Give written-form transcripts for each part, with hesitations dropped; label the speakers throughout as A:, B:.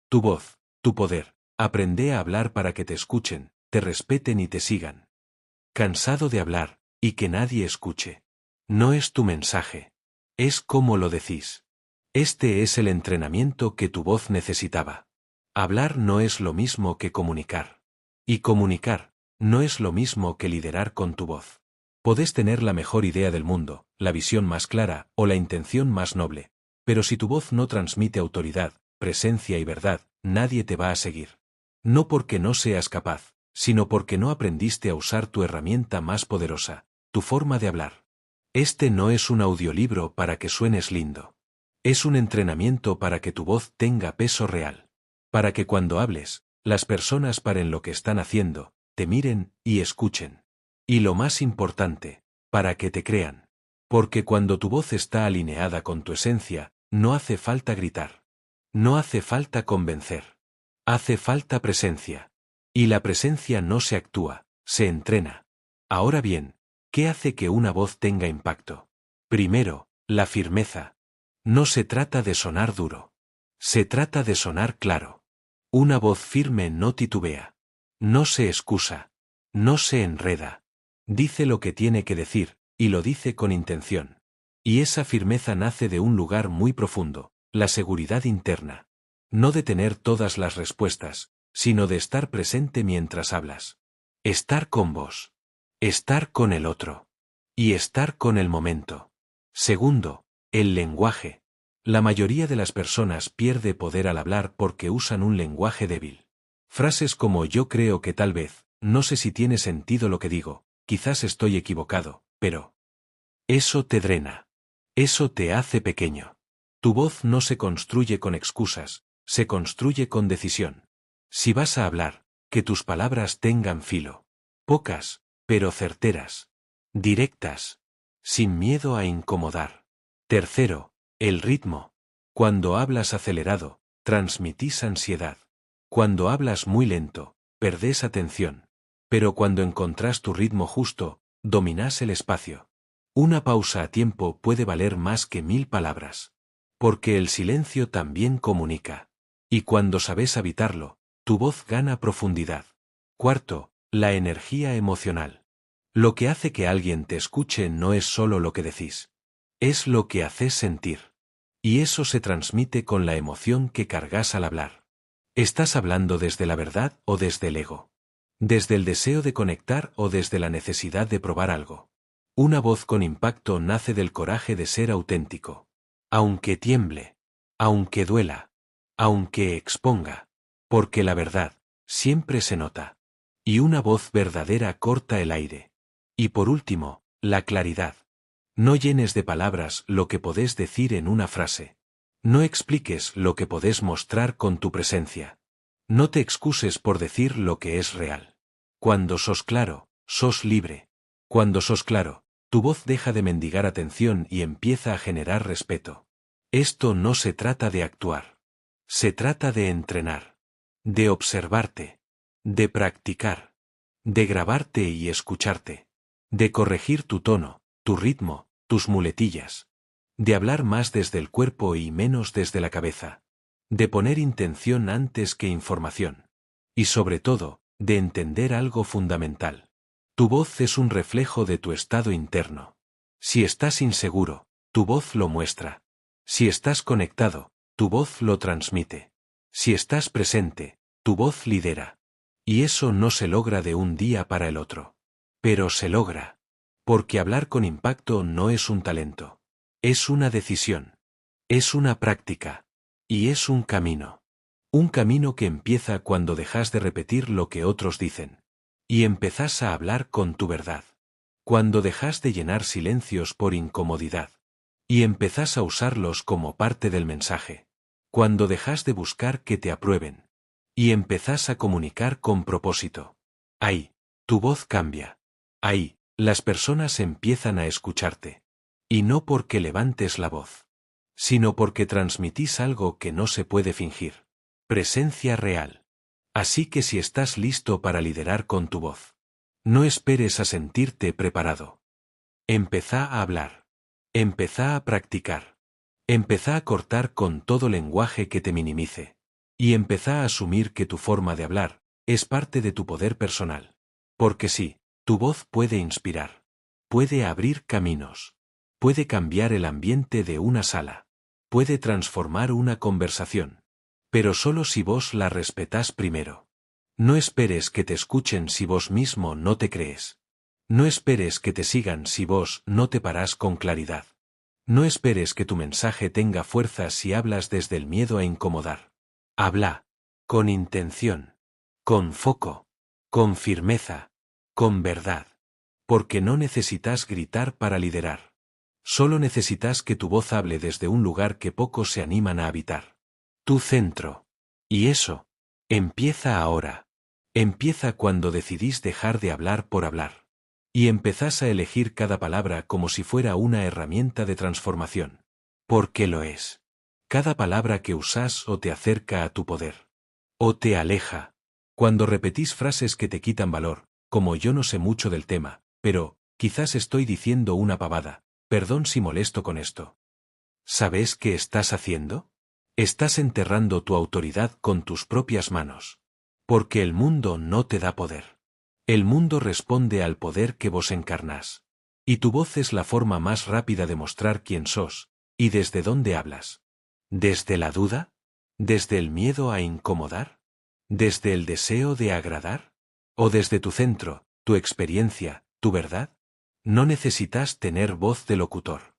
A: Tu voz, tu poder. Aprende a hablar para que te escuchen, te respeten y te sigan. Cansado de hablar, y que nadie escuche. No es tu mensaje. Es cómo lo decís. Este es el entrenamiento que tu voz necesitaba. Hablar no es lo mismo que comunicar. Y comunicar no es lo mismo que liderar con tu voz. Podés tener la mejor idea del mundo, la visión más clara o la intención más noble, pero si tu voz no transmite autoridad, presencia y verdad, nadie te va a seguir. No porque no seas capaz, sino porque no aprendiste a usar tu herramienta más poderosa, tu forma de hablar. Este no es un audiolibro para que suenes lindo. Es un entrenamiento para que tu voz tenga peso real. Para que cuando hables, las personas paren lo que están haciendo, te miren y escuchen. Y lo más importante, para que te crean. Porque cuando tu voz está alineada con tu esencia, no hace falta gritar. No hace falta convencer. Hace falta presencia. Y la presencia no se actúa, se entrena. Ahora bien, ¿qué hace que una voz tenga impacto? Primero, la firmeza. No se trata de sonar duro. Se trata de sonar claro. Una voz firme no titubea. No se excusa. No se enreda. Dice lo que tiene que decir, y lo dice con intención. Y esa firmeza nace de un lugar muy profundo, la seguridad interna. No de tener todas las respuestas, sino de estar presente mientras hablas. Estar con vos. Estar con el otro. Y estar con el momento. Segundo, el lenguaje. La mayoría de las personas pierde poder al hablar porque usan un lenguaje débil. Frases como yo creo que tal vez, no sé si tiene sentido lo que digo, quizás estoy equivocado, pero... Eso te drena. Eso te hace pequeño. Tu voz no se construye con excusas, se construye con decisión. Si vas a hablar, que tus palabras tengan filo. Pocas, pero certeras. Directas. Sin miedo a incomodar. Tercero, el ritmo. Cuando hablas acelerado, transmitís ansiedad. Cuando hablas muy lento, perdés atención. Pero cuando encontrás tu ritmo justo, dominás el espacio. Una pausa a tiempo puede valer más que 1000 palabras. Porque el silencio también comunica. Y cuando sabes habitarlo, tu voz gana profundidad. Cuarto, la energía emocional. Lo que hace que alguien te escuche no es solo lo que decís. Es lo que haces sentir. Y eso se transmite con la emoción que cargas al hablar. ¿Estás hablando desde la verdad o desde el ego? ¿Desde el deseo de conectar o desde la necesidad de probar algo? Una voz con impacto nace del coraje de ser auténtico. Aunque tiemble. Aunque duela. Aunque exponga. Porque la verdad, siempre se nota. Y una voz verdadera corta el aire. Y por último, la claridad. No llenes de palabras lo que podés decir en una frase. No expliques lo que podés mostrar con tu presencia. No te excuses por decir lo que es real. Cuando sos claro, sos libre. Cuando sos claro, tu voz deja de mendigar atención y empieza a generar respeto. Esto no se trata de actuar. Se trata de entrenar. De observarte. De practicar. De grabarte y escucharte. De corregir tu tono, tu ritmo, tus muletillas. De hablar más desde el cuerpo y menos desde la cabeza. De poner intención antes que información. Y sobre todo, de entender algo fundamental. Tu voz es un reflejo de tu estado interno. Si estás inseguro, tu voz lo muestra. Si estás conectado, tu voz lo transmite. Si estás presente, tu voz lidera. Y eso no se logra de un día para el otro. Pero se logra. Porque hablar con impacto no es un talento. Es una decisión. Es una práctica. Y es un camino. Un camino que empieza cuando dejas de repetir lo que otros dicen. Y empezás a hablar con tu verdad. Cuando dejas de llenar silencios por incomodidad. Y empezás a usarlos como parte del mensaje. Cuando dejas de buscar que te aprueben. Y empezás a comunicar con propósito. Ahí, tu voz cambia. Ahí, las personas empiezan a escucharte. Y no porque levantes la voz, sino porque transmitís algo que no se puede fingir. Presencia real. Así que si estás listo para liderar con tu voz, no esperes a sentirte preparado. Empezá a hablar. Empezá a practicar. Empezá a cortar con todo lenguaje que te minimice. Y empezá a asumir que tu forma de hablar es parte de tu poder personal. Porque sí, tu voz puede inspirar. Puede abrir caminos. Puede cambiar el ambiente de una sala. Puede transformar una conversación. Pero solo si vos la respetás primero. No esperes que te escuchen si vos mismo no te crees. No esperes que te sigan si vos no te parás con claridad. No esperes que tu mensaje tenga fuerza si hablas desde el miedo a incomodar. Habla. Con intención. Con foco. Con firmeza. Con verdad. Porque no necesitas gritar para liderar. Solo necesitas que tu voz hable desde un lugar que pocos se animan a habitar. Tu centro. Y eso. Empieza ahora. Empieza cuando decidís dejar de hablar por hablar. Y empezás a elegir cada palabra como si fuera una herramienta de transformación. Porque lo es. Cada palabra que usás o te acerca a tu poder. O te aleja. Cuando repetís frases que te quitan valor, como yo no sé mucho del tema, pero, quizás estoy diciendo una pavada, perdón si molesto con esto. ¿Sabes qué estás haciendo? Estás enterrando tu autoridad con tus propias manos. Porque el mundo no te da poder. El mundo responde al poder que vos encarnás. Y tu voz es la forma más rápida de mostrar quién sos, y desde dónde hablas. ¿Desde la duda? ¿Desde el miedo a incomodar? ¿Desde el deseo de agradar? ¿O desde tu centro, tu experiencia, tu verdad? No necesitas tener voz de locutor.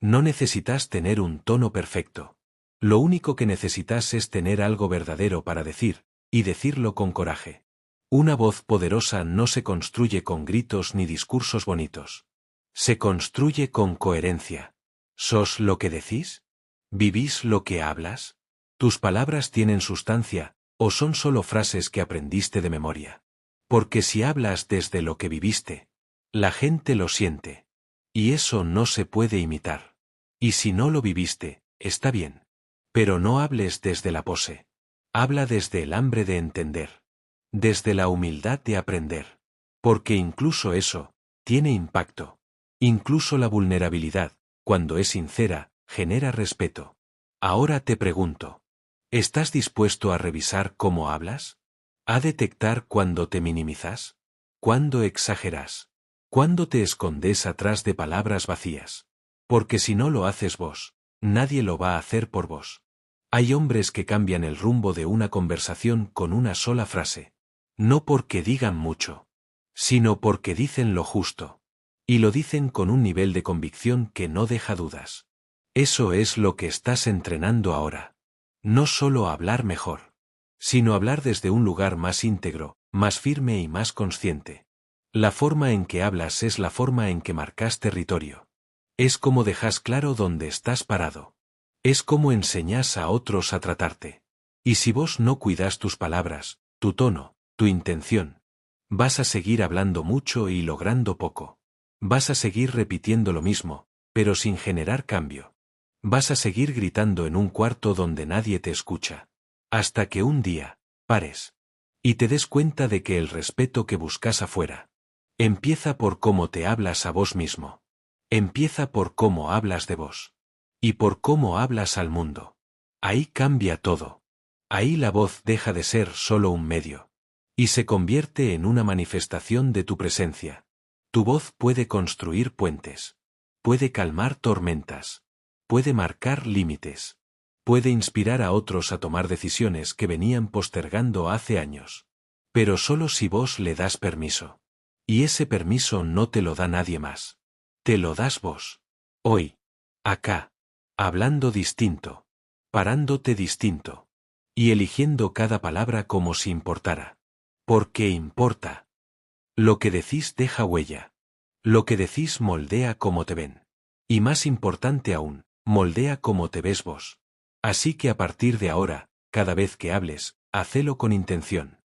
A: No necesitas tener un tono perfecto. Lo único que necesitas es tener algo verdadero para decir, y decirlo con coraje. Una voz poderosa no se construye con gritos ni discursos bonitos. Se construye con coherencia. ¿Sos lo que decís? ¿Vivís lo que hablas? ¿Tus palabras tienen sustancia, o son solo frases que aprendiste de memoria? Porque si hablas desde lo que viviste, la gente lo siente. Y eso no se puede imitar. Y si no lo viviste, está bien. Pero no hables desde la pose. Habla desde el hambre de entender. Desde la humildad de aprender. Porque incluso eso tiene impacto. Incluso la vulnerabilidad, cuando es sincera, genera respeto. Ahora te pregunto. ¿Estás dispuesto a revisar cómo hablas? ¿A detectar cuando te minimizas? ¿Cuándo exageras? ¿Cuándo te escondes atrás de palabras vacías? Porque si no lo haces vos, nadie lo va a hacer por vos. Hay hombres que cambian el rumbo de una conversación con una sola frase. No porque digan mucho, sino porque dicen lo justo. Y lo dicen con un nivel de convicción que no deja dudas. Eso es lo que estás entrenando ahora. No solo hablar mejor, sino hablar desde un lugar más íntegro, más firme y más consciente. La forma en que hablas es la forma en que marcas territorio. Es como dejas claro dónde estás parado. Es como enseñas a otros a tratarte. Y si vos no cuidas tus palabras, tu tono, tu intención, vas a seguir hablando mucho y logrando poco. Vas a seguir repitiendo lo mismo, pero sin generar cambio. Vas a seguir gritando en un cuarto donde nadie te escucha. Hasta que un día, pares. Y te des cuenta de que el respeto que buscas afuera empieza por cómo te hablas a vos mismo. Empieza por cómo hablas de vos. Y por cómo hablas al mundo. Ahí cambia todo. Ahí la voz deja de ser solo un medio. Y se convierte en una manifestación de tu presencia. Tu voz puede construir puentes. Puede calmar tormentas. Puede marcar límites. Puede inspirar a otros a tomar decisiones que venían postergando hace años. Pero solo si vos le das permiso. Y ese permiso no te lo da nadie más. Te lo das vos. Hoy. Acá. Hablando distinto. Parándote distinto. Y eligiendo cada palabra como si importara. Porque importa. Lo que decís deja huella. Lo que decís moldea cómo te ven. Y más importante aún, moldea cómo te ves vos. Así que a partir de ahora, cada vez que hables, hacelo con intención.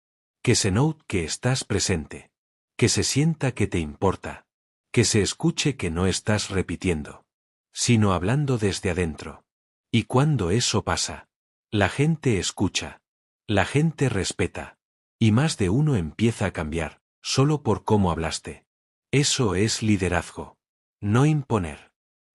A: Que se note que estás presente. Que se sienta que te importa. Que se escuche que no estás repitiendo, sino hablando desde adentro. Y cuando eso pasa, la gente escucha. La gente respeta. Y más de uno empieza a cambiar, solo por cómo hablaste. Eso es liderazgo. No imponer,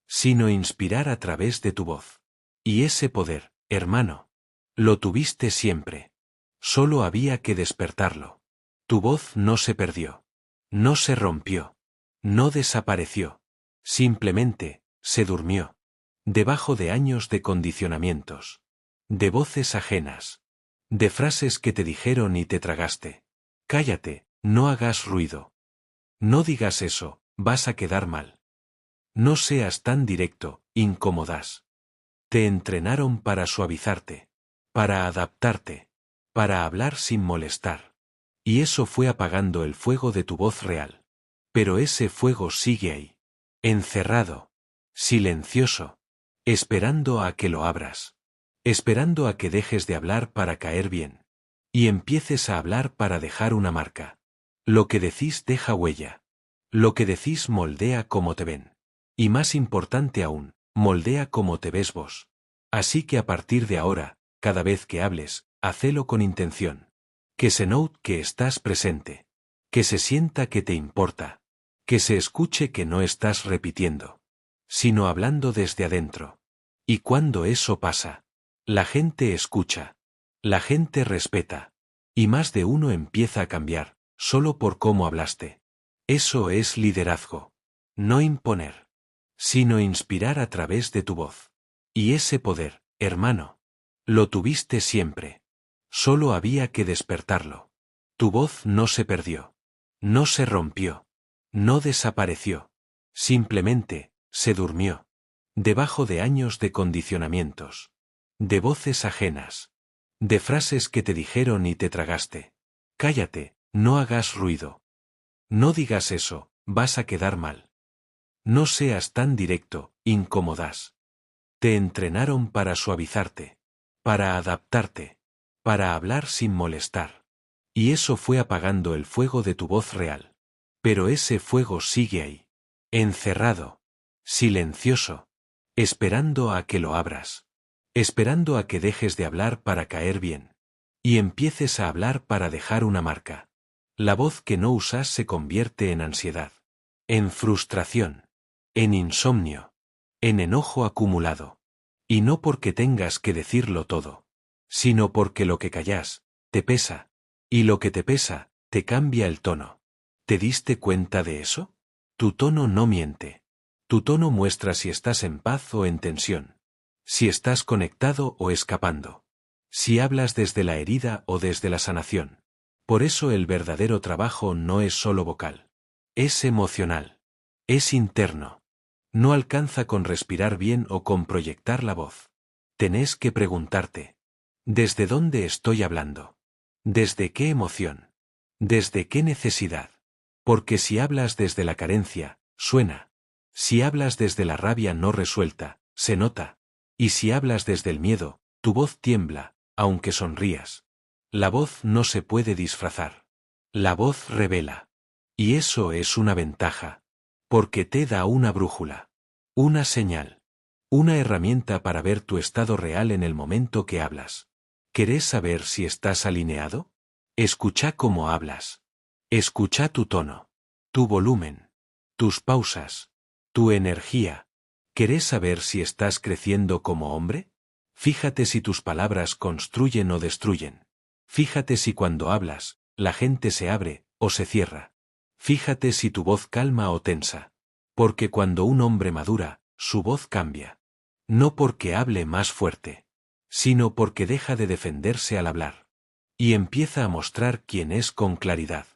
A: sino inspirar a través de tu voz. Y ese poder, hermano, Lo tuviste siempre. Solo había que despertarlo. Tu voz no se perdió. No se rompió. No desapareció. Simplemente, se durmió. Debajo de años de condicionamientos. De voces ajenas. De frases que te dijeron y te tragaste. Cállate, no hagas ruido. No digas eso, vas a quedar mal. No seas tan directo, incómodas. Te entrenaron para suavizarte. Para adaptarte. Para hablar sin molestar. Y eso fue apagando el fuego de tu voz real. Pero ese fuego sigue ahí. Encerrado. Silencioso. Esperando a que lo abras. Esperando a que dejes de hablar para caer bien. Y empieces a hablar para dejar una marca. Lo que decís deja huella. Lo que decís moldea cómo te ven. Y más importante aún, moldea cómo te ves vos. Así que a partir de ahora, cada vez que hables, hacelo con intención. Que se note que estás presente. Que se sienta que te importa. Que se escuche que no estás repitiendo. Sino hablando desde adentro. Y cuando eso pasa, la gente escucha. La gente respeta. Y más de uno empieza a cambiar, solo por cómo hablaste. Eso es liderazgo. No imponer. Sino inspirar a través de tu voz. Y ese poder, hermano. Lo tuviste siempre. Solo había que despertarlo. Tu voz no se perdió. No se rompió. No desapareció. Simplemente, se durmió. Debajo de años de condicionamientos. De voces ajenas. De frases que te dijeron y te tragaste. Cállate, no hagas ruido. No digas eso, vas a quedar mal. No seas tan directo, incómodas. Te entrenaron para suavizarte. Para adaptarte. Para hablar sin molestar. Y eso fue apagando el fuego de tu voz real. Pero ese fuego sigue ahí. Encerrado. Silencioso. Esperando a que lo abras. Esperando a que dejes de hablar para caer bien. Y empieces a hablar para dejar una marca. La voz que no usas se convierte en ansiedad. En frustración. En insomnio. En enojo acumulado. Y no porque tengas que decirlo todo. Sino porque lo que callas, te pesa. Y lo que te pesa, te cambia el tono. ¿Te diste cuenta de eso? Tu tono no miente. Tu tono muestra si estás en paz o en tensión. Si estás conectado o escapando. Si hablas desde la herida o desde la sanación. Por eso el verdadero trabajo no es solo vocal. Es emocional. Es interno. No alcanza con respirar bien o con proyectar la voz. Tenés que preguntarte. ¿Desde dónde estoy hablando? ¿Desde qué emoción? ¿Desde qué necesidad? Porque si hablas desde la carencia, suena. Si hablas desde la rabia no resuelta, se nota. Y si hablas desde el miedo, tu voz tiembla, aunque sonrías. La voz no se puede disfrazar. La voz revela. Y eso es una ventaja. Porque te da una brújula. Una señal. Una herramienta para ver tu estado real en el momento que hablas. ¿Querés saber si estás alineado? Escucha cómo hablas. Escucha tu tono. Tu volumen. Tus pausas. Tu energía. ¿Querés saber si estás creciendo como hombre? Fíjate si tus palabras construyen o destruyen. Fíjate si cuando hablas, la gente se abre o se cierra. Fíjate si tu voz calma o tensa. Porque cuando un hombre madura, su voz cambia. No porque hable más fuerte, sino porque deja de defenderse al hablar. Y empieza a mostrar quién es con claridad.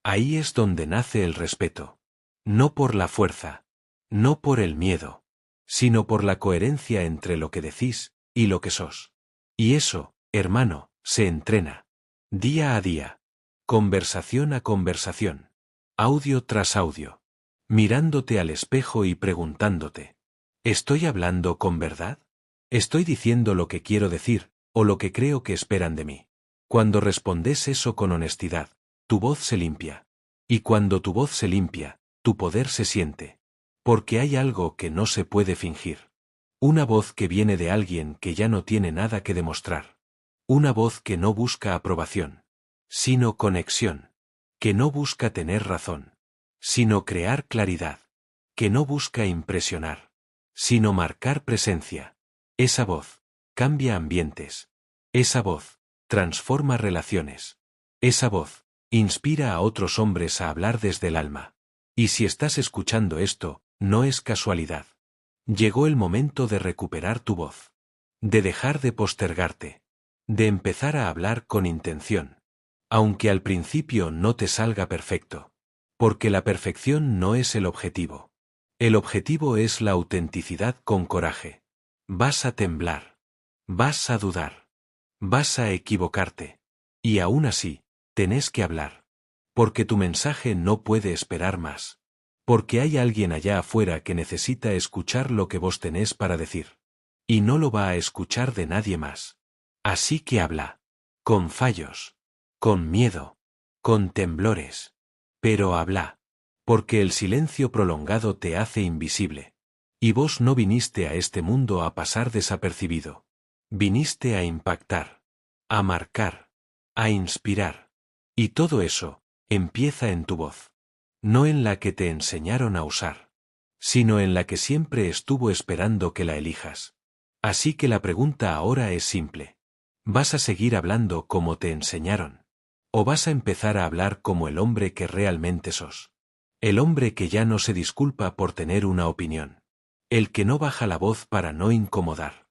A: Ahí es donde nace el respeto. No por la fuerza. No por el miedo. Sino por la coherencia entre lo que decís y lo que sos. Y eso, hermano, se entrena. Día a día. Conversación a conversación. Audio tras audio. Mirándote al espejo y preguntándote. ¿Estoy hablando con verdad? ¿Estoy diciendo lo que quiero decir, o lo que creo que esperan de mí? Cuando respondes eso con honestidad, tu voz se limpia. Y cuando tu voz se limpia, tu poder se siente. Porque hay algo que no se puede fingir. Una voz que viene de alguien que ya no tiene nada que demostrar. Una voz que no busca aprobación, sino conexión. Que no busca tener razón, sino crear claridad. Que no busca impresionar, sino marcar presencia. Esa voz cambia ambientes. Esa voz transforma relaciones. Esa voz inspira a otros hombres a hablar desde el alma. Y si estás escuchando esto, no es casualidad. Llegó el momento de recuperar tu voz. De dejar de postergarte. De empezar a hablar con intención. Aunque al principio no te salga perfecto. Porque la perfección no es el objetivo. El objetivo es la autenticidad con coraje. Vas a temblar. Vas a dudar. Vas a equivocarte. Y aún así, tenés que hablar. Porque tu mensaje no puede esperar más. Porque hay alguien allá afuera que necesita escuchar lo que vos tenés para decir. Y no lo va a escuchar de nadie más. Así que habla. Con fallos. Con miedo. Con temblores. Pero habla. Porque el silencio prolongado te hace invisible. Y vos no viniste a este mundo a pasar desapercibido. Viniste a impactar. A marcar. A inspirar. Y todo eso empieza en tu voz. No en la que te enseñaron a usar. Sino en la que siempre estuvo esperando que la elijas. Así que la pregunta ahora es simple. ¿Vas a seguir hablando como te enseñaron? ¿O vas a empezar a hablar como el hombre que realmente sos? El hombre que ya no se disculpa por tener una opinión. El que no baja la voz para no incomodar.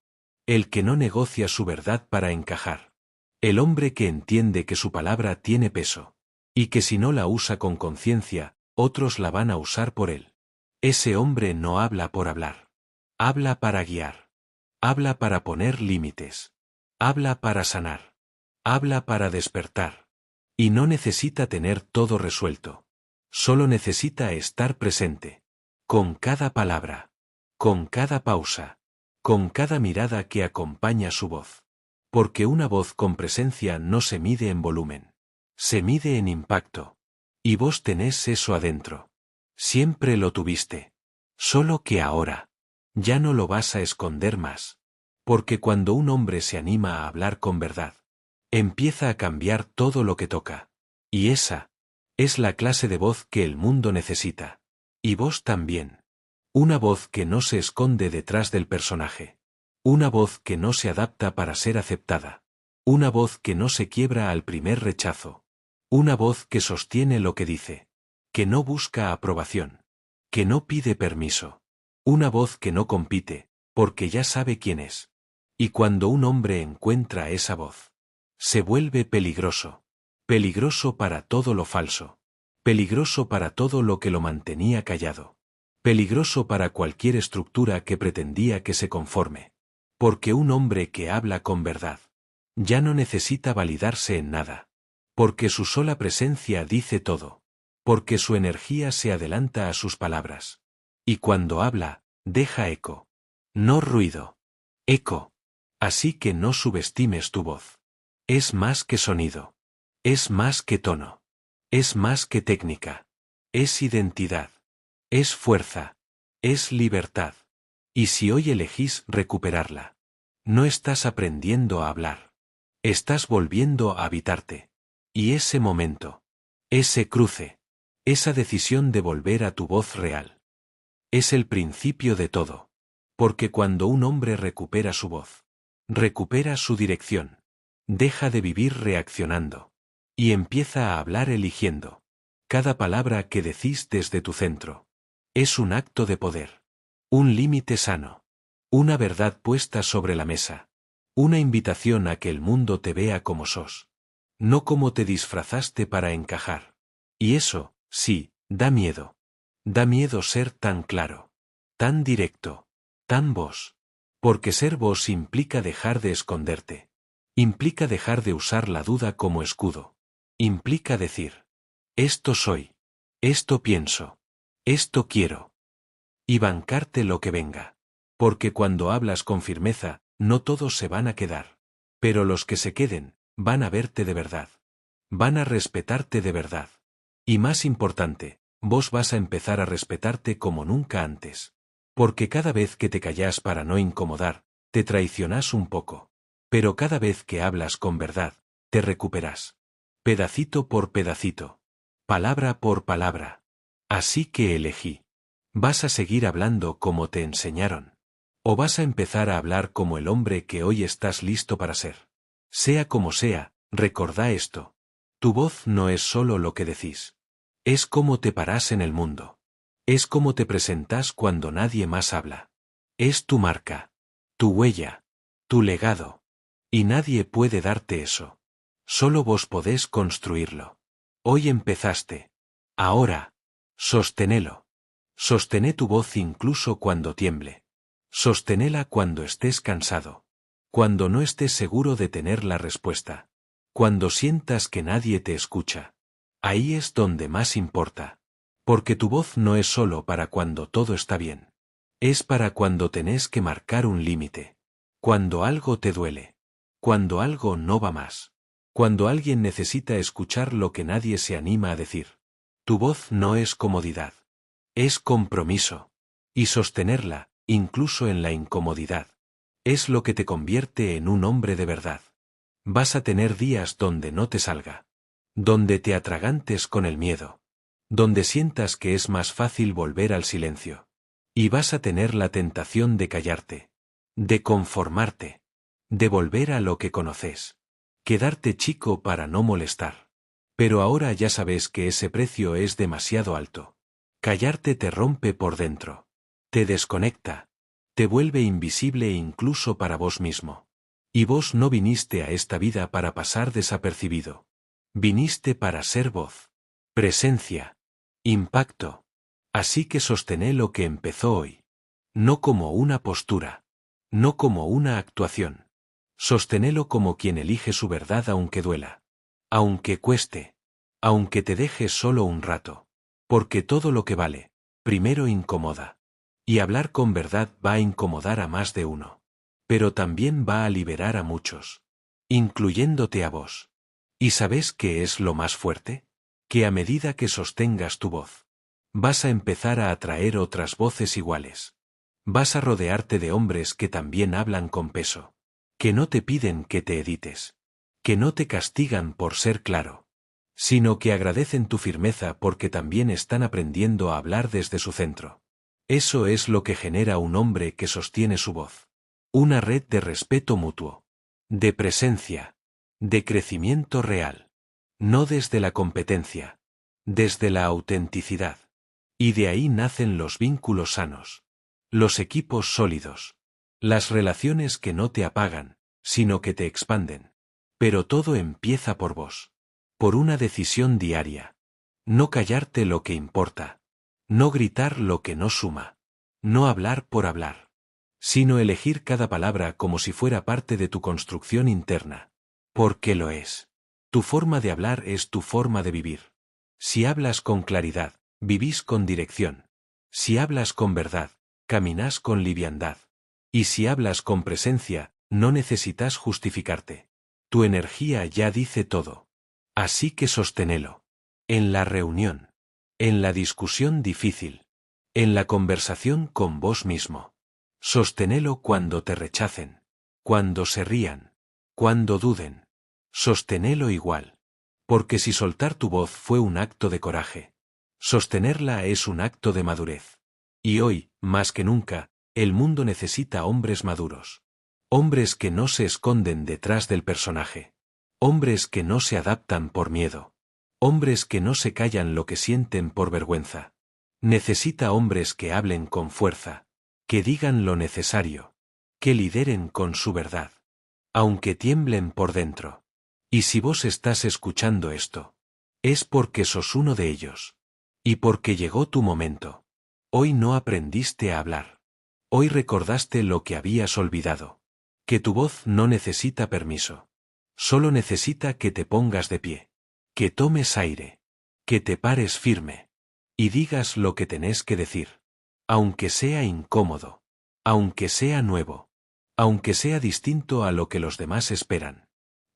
A: El que no negocia su verdad para encajar. El hombre que entiende que su palabra tiene peso. Y que si no la usa con conciencia, otros la van a usar por él. Ese hombre no habla por hablar. Habla para guiar. Habla para poner límites. Habla para sanar. Habla para despertar. Y no necesita tener todo resuelto. Solo necesita estar presente. Con cada palabra. Con cada pausa. Con cada mirada que acompaña su voz. Porque una voz con presencia no se mide en volumen. Se mide en impacto. Y vos tenés eso adentro. Siempre lo tuviste. Solo que ahora. Ya no lo vas a esconder más. Porque cuando un hombre se anima a hablar con verdad, empieza a cambiar todo lo que toca. Y esa es la clase de voz que el mundo necesita. Y vos también. Una voz que no se esconde detrás del personaje. Una voz que no se adapta para ser aceptada. Una voz que no se quiebra al primer rechazo. Una voz que sostiene lo que dice. Que no busca aprobación. Que no pide permiso. Una voz que no compite, porque ya sabe quién es. Y cuando un hombre encuentra esa voz, se vuelve peligroso. Peligroso para todo lo falso. Peligroso para todo lo que lo mantenía callado. Peligroso para cualquier estructura que pretendía que se conforme. Porque un hombre que habla con verdad ya no necesita validarse en nada. Porque su sola presencia dice todo. Porque su energía se adelanta a sus palabras. Y cuando habla, deja eco. No ruido. Eco. Así que no subestimes tu voz. Es más que sonido. Es más que tono. Es más que técnica. Es identidad. Es fuerza. Es libertad. Y si hoy elegís recuperarla, no estás aprendiendo a hablar. Estás volviendo a habitarte. Y ese momento, ese cruce, esa decisión de volver a tu voz real, es el principio de todo. Porque cuando un hombre recupera su voz, recupera su dirección, deja de vivir reaccionando. Y empieza a hablar eligiendo. Cada palabra que decís desde tu centro es un acto de poder. Un límite sano. Una verdad puesta sobre la mesa. Una invitación a que el mundo te vea como sos. No como te disfrazaste para encajar. Y eso, sí, da miedo. Da miedo ser tan claro. Tan directo. Tan vos. Porque ser vos implica dejar de esconderte. Implica dejar de usar la duda como escudo. Implica decir, esto soy, esto pienso, esto quiero. Y bancarte lo que venga. Porque cuando hablas con firmeza, no todos se van a quedar. Pero los que se queden, van a verte de verdad. Van a respetarte de verdad. Y más importante, vos vas a empezar a respetarte como nunca antes. Porque cada vez que te callás para no incomodar, te traicionás un poco. Pero cada vez que hablas con verdad, te recuperás. Pedacito por pedacito. Palabra por palabra. Así que elegí. ¿Vas a seguir hablando como te enseñaron? ¿O vas a empezar a hablar como el hombre que hoy estás listo para ser? Sea como sea, recordá esto. Tu voz no es solo lo que decís. Es cómo te parás en el mundo. Es cómo te presentás cuando nadie más habla. Es tu marca, tu huella, tu legado. Y nadie puede darte eso. Solo vos podés construirlo. Hoy empezaste. Ahora, sosténelo. Sostené tu voz incluso cuando tiemble. Sosténela cuando estés cansado. Cuando no estés seguro de tener la respuesta. Cuando sientas que nadie te escucha. Ahí es donde más importa. Porque tu voz no es solo para cuando todo está bien. Es para cuando tenés que marcar un límite. Cuando algo te duele. Cuando algo no va más. Cuando alguien necesita escuchar lo que nadie se anima a decir. Tu voz no es comodidad. Es compromiso. Y sostenerla, incluso en la incomodidad, es lo que te convierte en un hombre de verdad. Vas a tener días donde no te salga. Donde te atragantes con el miedo. Donde sientas que es más fácil volver al silencio. Y vas a tener la tentación de callarte. De conformarte. De volver a lo que conoces. Quedarte chico para no molestar. Pero ahora ya sabes que ese precio es demasiado alto. Callarte te rompe por dentro. Te desconecta. Te vuelve invisible incluso para vos mismo. Y vos no viniste a esta vida para pasar desapercibido. Viniste para ser voz. Presencia. Impacto. Así que sostené lo que empezó hoy. No como una postura. No como una actuación. Sostenélo como quien elige su verdad aunque duela. Aunque cueste. Aunque te deje solo un rato. Porque todo lo que vale, primero incomoda. Y hablar con verdad va a incomodar a más de uno. Pero también va a liberar a muchos. Incluyéndote a vos. ¿Y sabes qué es lo más fuerte? Que a medida que sostengas tu voz, vas a empezar a atraer otras voces iguales. Vas a rodearte de hombres que también hablan con peso. Que no te piden que te edites. Que no te castigan por ser claro. Sino que agradecen tu firmeza porque también están aprendiendo a hablar desde su centro. Eso es lo que genera un hombre que sostiene su voz. Una red de respeto mutuo. De presencia. De crecimiento real. No desde la competencia. Desde la autenticidad. Y de ahí nacen los vínculos sanos. Los equipos sólidos. Las relaciones que no te apagan, sino que te expanden. Pero todo empieza por vos. Por una decisión diaria. No callarte lo que importa. No gritar lo que no suma. No hablar por hablar. Sino elegir cada palabra como si fuera parte de tu construcción interna. Porque lo es. Tu forma de hablar es tu forma de vivir. Si hablas con claridad, vivís con dirección. Si hablas con verdad, caminás con liviandad. Y si hablas con presencia, no necesitas justificarte. Tu energía ya dice todo. Así que sosténelo. En la reunión. En la discusión difícil. En la conversación con vos mismo. Sosténelo cuando te rechacen. Cuando se rían. Cuando duden. Sosténelo igual. Porque si soltar tu voz fue un acto de coraje, sostenerla es un acto de madurez. Y hoy, más que nunca, el mundo necesita hombres maduros. Hombres que no se esconden detrás del personaje. Hombres que no se adaptan por miedo. Hombres que no se callan lo que sienten por vergüenza. Necesita hombres que hablen con fuerza. Que digan lo necesario. Que lideren con su verdad. Aunque tiemblen por dentro. Y si vos estás escuchando esto, es porque sos uno de ellos. Y porque llegó tu momento. Hoy no aprendiste a hablar. Hoy recordaste lo que habías olvidado. Que tu voz no necesita permiso. Solo necesita que te pongas de pie. Que tomes aire. Que te pares firme. Y digas lo que tenés que decir. Aunque sea incómodo. Aunque sea nuevo. Aunque sea distinto a lo que los demás esperan.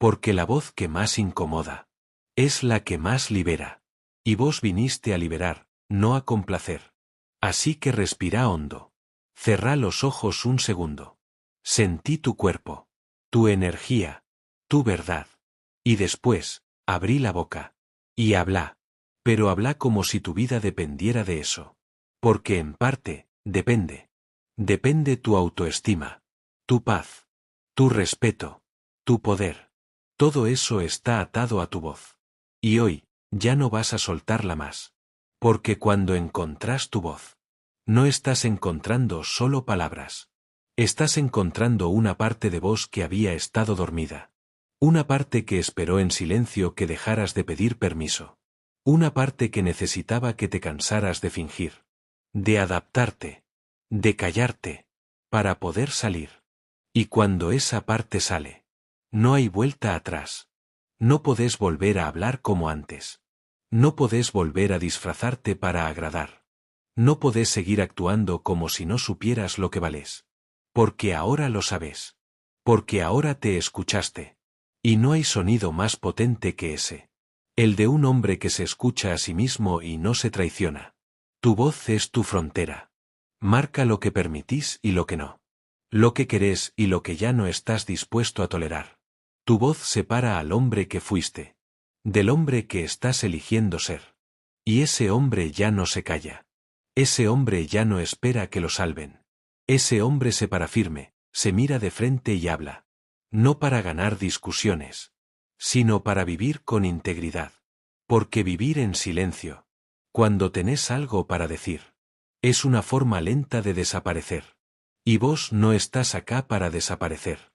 A: Porque la voz que más incomoda es la que más libera. Y vos viniste a liberar, no a complacer. Así que respira hondo. Cerrá los ojos un segundo. Sentí tu cuerpo. Tu energía. Tu verdad. Y después, abrí la boca. Y habla. Pero habla como si tu vida dependiera de eso. Porque en parte, depende. Depende tu autoestima. Tu paz. Tu respeto. Tu poder. Todo eso está atado a tu voz. Y hoy, ya no vas a soltarla más. Porque cuando encontrás tu voz, no estás encontrando solo palabras. Estás encontrando una parte de vos que había estado dormida. Una parte que esperó en silencio que dejaras de pedir permiso. Una parte que necesitaba que te cansaras de fingir. De adaptarte. De callarte. Para poder salir. Y cuando esa parte sale, no hay vuelta atrás. No podés volver a hablar como antes. No podés volver a disfrazarte para agradar. No podés seguir actuando como si no supieras lo que vales. Porque ahora lo sabes. Porque ahora te escuchaste. Y no hay sonido más potente que ese. El de un hombre que se escucha a sí mismo y no se traiciona. Tu voz es tu frontera. Marca lo que permitís y lo que no. Lo que querés y lo que ya no estás dispuesto a tolerar. Tu voz separa al hombre que fuiste. Del hombre que estás eligiendo ser. Y ese hombre ya no se calla. Ese hombre ya no espera que lo salven. Ese hombre se para firme, se mira de frente y habla. No para ganar discusiones, sino para vivir con integridad. Porque vivir en silencio, cuando tenés algo para decir, es una forma lenta de desaparecer. Y vos no estás acá para desaparecer.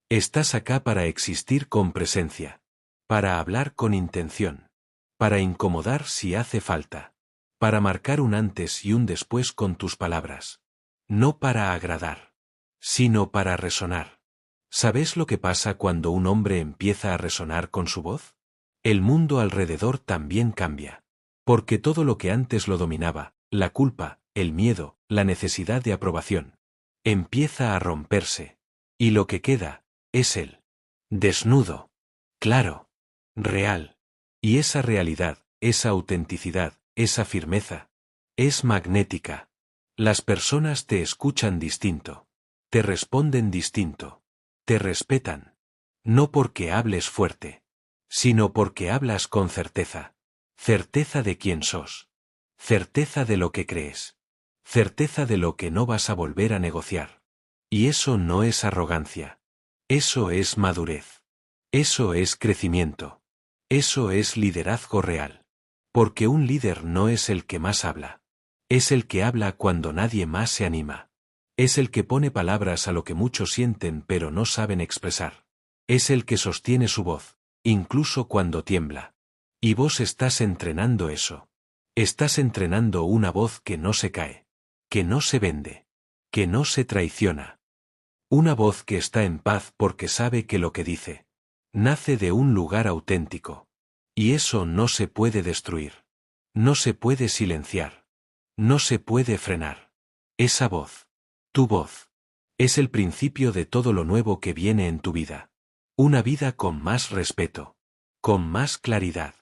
A: Estás acá para existir con presencia. Para hablar con intención. Para incomodar si hace falta. Para marcar un antes y un después con tus palabras. No para agradar, sino para resonar. ¿Sabes lo que pasa cuando un hombre empieza a resonar con su voz? El mundo alrededor también cambia. Porque todo lo que antes lo dominaba, la culpa, el miedo, la necesidad de aprobación, empieza a romperse. Y lo que queda, es él. Desnudo. Claro. Real. Y esa realidad, esa autenticidad, esa firmeza, es magnética. Las personas te escuchan distinto. Te responden distinto. Te respetan. No porque hables fuerte, sino porque hablas con certeza. Certeza de quién sos. Certeza de lo que crees. Certeza de lo que no vas a volver a negociar. Y eso no es arrogancia. Eso es madurez. Eso es crecimiento. Eso es liderazgo real. Porque un líder no es el que más habla. Es el que habla cuando nadie más se anima. Es el que pone palabras a lo que muchos sienten pero no saben expresar. Es el que sostiene su voz, incluso cuando tiembla. Y vos estás entrenando eso. Estás entrenando una voz que no se cae. Que no se vende. Que no se traiciona. Una voz que está en paz porque sabe que lo que dice nace de un lugar auténtico. Y eso no se puede destruir. No se puede silenciar. No se puede frenar. Esa voz, tu voz, es el principio de todo lo nuevo que viene en tu vida. Una vida con más respeto, con más claridad,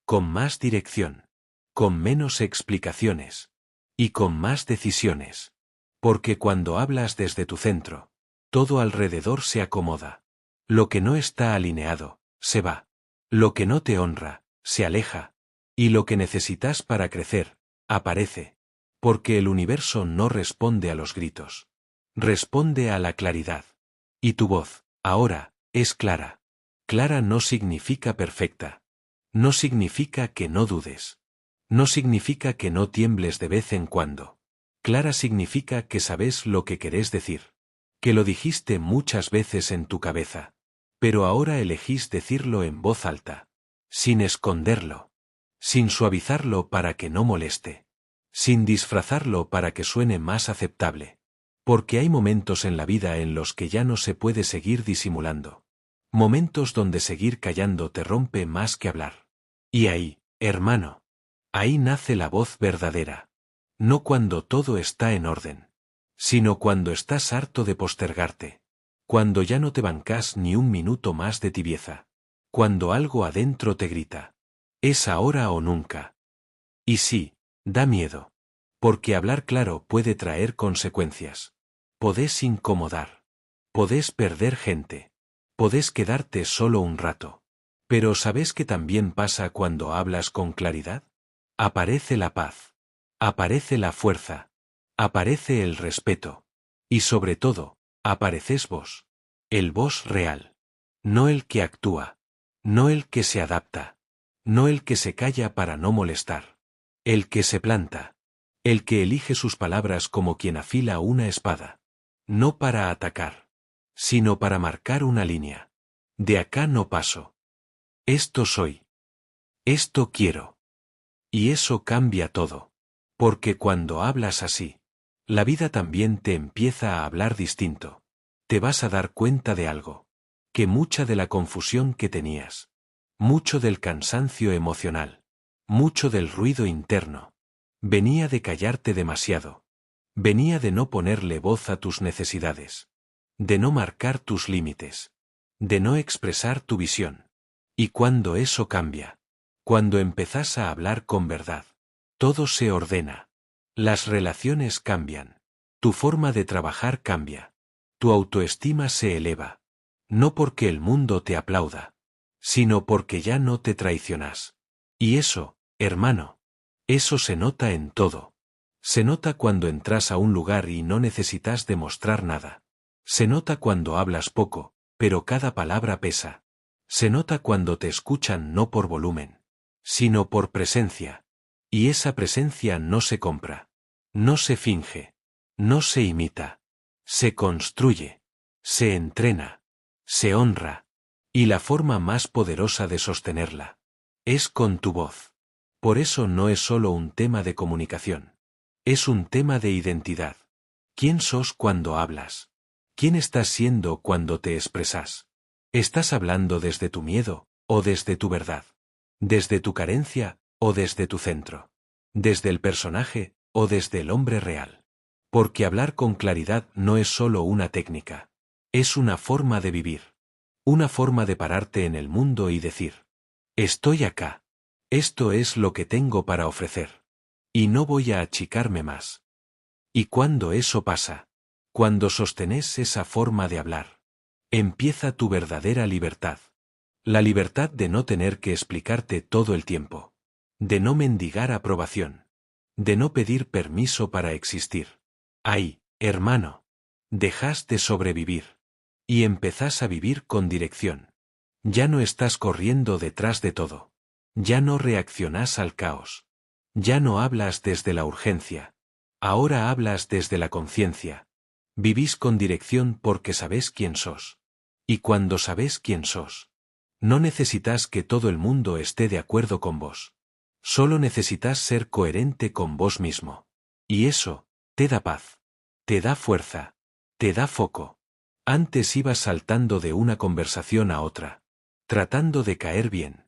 A: con más dirección, con menos explicaciones y con más decisiones. Porque cuando hablas desde tu centro, todo alrededor se acomoda. Lo que no está alineado, se va. Lo que no te honra, se aleja. Y lo que necesitas para crecer, aparece. Porque el universo no responde a los gritos. Responde a la claridad. Y tu voz, ahora, es clara. Clara no significa perfecta. No significa que no dudes. No significa que no tiembles de vez en cuando. Clara significa que sabes lo que querés decir. Que lo dijiste muchas veces en tu cabeza. Pero ahora elegís decirlo en voz alta. Sin esconderlo. Sin suavizarlo para que no moleste. Sin disfrazarlo para que suene más aceptable. Porque hay momentos en la vida en los que ya no se puede seguir disimulando. Momentos donde seguir callando te rompe más que hablar. Y ahí, hermano. Ahí nace la voz verdadera. No cuando todo está en orden. Sino cuando estás harto de postergarte. Cuando ya no te bancas ni un minuto más de tibieza. Cuando algo adentro te grita. Es ahora o nunca. Y sí, da miedo. Porque hablar claro puede traer consecuencias. Podés incomodar. Podés perder gente. Podés quedarte solo un rato. Pero ¿sabes qué también pasa cuando hablas con claridad? Aparece la paz. Aparece la fuerza. Aparece el respeto. Y sobre todo, apareces vos. El vos real. No el que actúa. No el que se adapta. No el que se calla para no molestar. El que se planta. El que elige sus palabras como quien afila una espada. No para atacar, sino para marcar una línea. De acá no paso. Esto soy. Esto quiero. Y eso cambia todo. Porque cuando hablas así, la vida también te empieza a hablar distinto. Te vas a dar cuenta de algo. Que mucha de la confusión que tenías, mucho del cansancio emocional, mucho del ruido interno, venía de callarte demasiado. Venía de no ponerle voz a tus necesidades. De no marcar tus límites. De no expresar tu visión. Y cuando eso cambia, cuando empezás a hablar con verdad, todo se ordena. Las relaciones cambian. Tu forma de trabajar cambia. Tu autoestima se eleva. No porque el mundo te aplauda, sino porque ya no te traicionas. Y eso, hermano, eso se nota en todo. Se nota cuando entras a un lugar y no necesitas demostrar nada. Se nota cuando hablas poco, pero cada palabra pesa. Se nota cuando te escuchan no por volumen, sino por presencia. Y esa presencia no se compra. No se finge. No se imita. Se construye. Se entrena. Se honra. Y la forma más poderosa de sostenerla es con tu voz. Por eso no es solo un tema de comunicación. Es un tema de identidad. ¿Quién sos cuando hablas? ¿Quién estás siendo cuando te expresas? ¿Estás hablando desde tu miedo o desde tu verdad? ¿Desde tu carencia o desde tu centro? ¿Desde el personaje o desde el hombre real? Porque hablar con claridad no es solo una técnica. Es una forma de vivir. Una forma de pararte en el mundo y decir: estoy acá. Esto es lo que tengo para ofrecer. Y no voy a achicarme más. Y cuando eso pasa, cuando sostenés esa forma de hablar, empieza tu verdadera libertad. La libertad de no tener que explicarte todo el tiempo. De no mendigar aprobación. De no pedir permiso para existir. Ahí, hermano, dejás de sobrevivir. Y empezás a vivir con dirección. Ya no estás corriendo detrás de todo. Ya no reaccionás al caos. Ya no hablas desde la urgencia. Ahora hablas desde la conciencia. Vivís con dirección porque sabés quién sos. Y cuando sabés quién sos, no necesitas que todo el mundo esté de acuerdo con vos. Solo necesitas ser coherente con vos mismo. Y eso, te da paz. Te da fuerza. Te da foco. Antes ibas saltando de una conversación a otra, tratando de caer bien,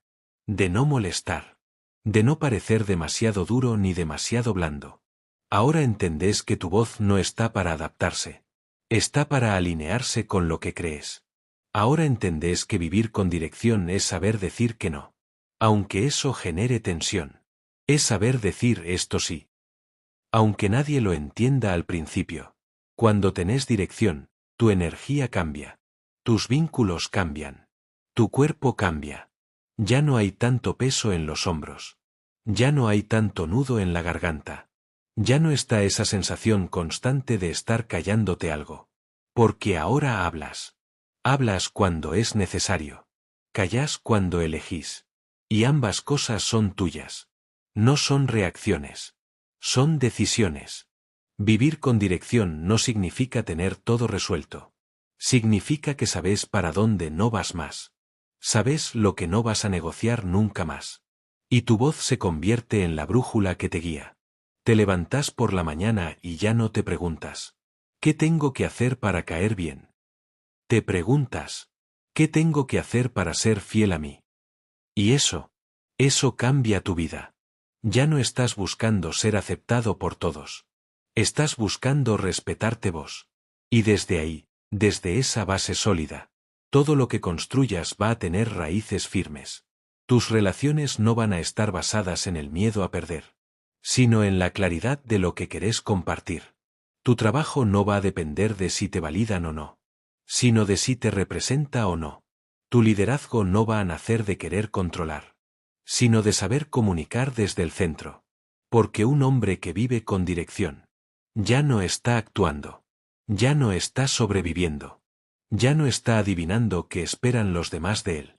A: de no molestar, de no parecer demasiado duro ni demasiado blando. Ahora entendés que tu voz no está para adaptarse, está para alinearse con lo que crees. Ahora entendés que vivir con dirección es saber decir que no, aunque eso genere tensión. Es saber decir esto sí, aunque nadie lo entienda al principio. Cuando tenés dirección, tu energía cambia. Tus vínculos cambian. Tu cuerpo cambia. Ya no hay tanto peso en los hombros. Ya no hay tanto nudo en la garganta. Ya no está esa sensación constante de estar callándote algo. Porque ahora hablas. Hablas cuando es necesario. Callás cuando elegís. Y ambas cosas son tuyas. No son reacciones. Son decisiones. Vivir con dirección no significa tener todo resuelto. Significa que sabes para dónde no vas más. Sabes lo que no vas a negociar nunca más. Y tu voz se convierte en la brújula que te guía. Te levantás por la mañana y ya no te preguntas: ¿qué tengo que hacer para caer bien? Te preguntas: ¿qué tengo que hacer para ser fiel a mí? Y eso cambia tu vida. Ya no estás buscando ser aceptado por todos. Estás buscando respetarte vos. Y desde ahí, desde esa base sólida, todo lo que construyas va a tener raíces firmes. Tus relaciones no van a estar basadas en el miedo a perder, sino en la claridad de lo que querés compartir. Tu trabajo no va a depender de si te validan o no, sino de si te representa o no. Tu liderazgo no va a nacer de querer controlar, sino de saber comunicar desde el centro. Porque un hombre que vive con dirección ya no está actuando. Ya no está sobreviviendo. Ya no está adivinando qué esperan los demás de él.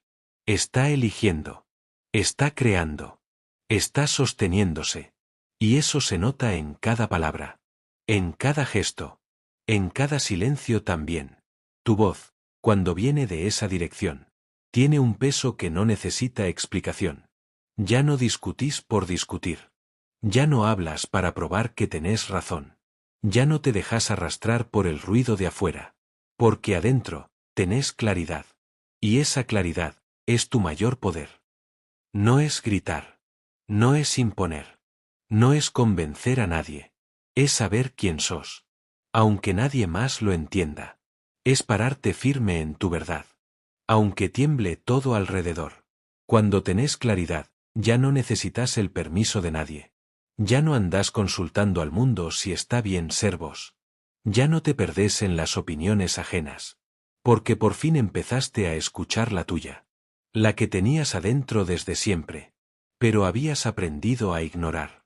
A: Está eligiendo. Está creando. Está sosteniéndose. Y eso se nota en cada palabra. En cada gesto. En cada silencio también. Tu voz, cuando viene de esa dirección, tiene un peso que no necesita explicación. Ya no discutís por discutir. Ya no hablas para probar que tenés razón. Ya no te dejas arrastrar por el ruido de afuera. Porque adentro, tenés claridad. Y esa claridad, es tu mayor poder. No es gritar. No es imponer. No es convencer a nadie. Es saber quién sos. Aunque nadie más lo entienda. Es pararte firme en tu verdad. Aunque tiemble todo alrededor. Cuando tenés claridad, ya no necesitas el permiso de nadie. Ya no andás consultando al mundo si está bien ser vos. Ya no te perdés en las opiniones ajenas. Porque por fin empezaste a escuchar la tuya. La que tenías adentro desde siempre. Pero habías aprendido a ignorar.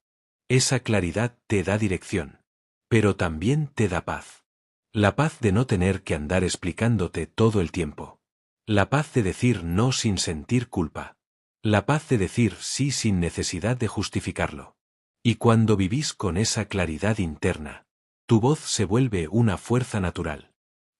A: Esa claridad te da dirección. Pero también te da paz. La paz de no tener que andar explicándote todo el tiempo. La paz de decir no sin sentir culpa. La paz de decir sí sin necesidad de justificarlo. Y cuando vivís con esa claridad interna, tu voz se vuelve una fuerza natural.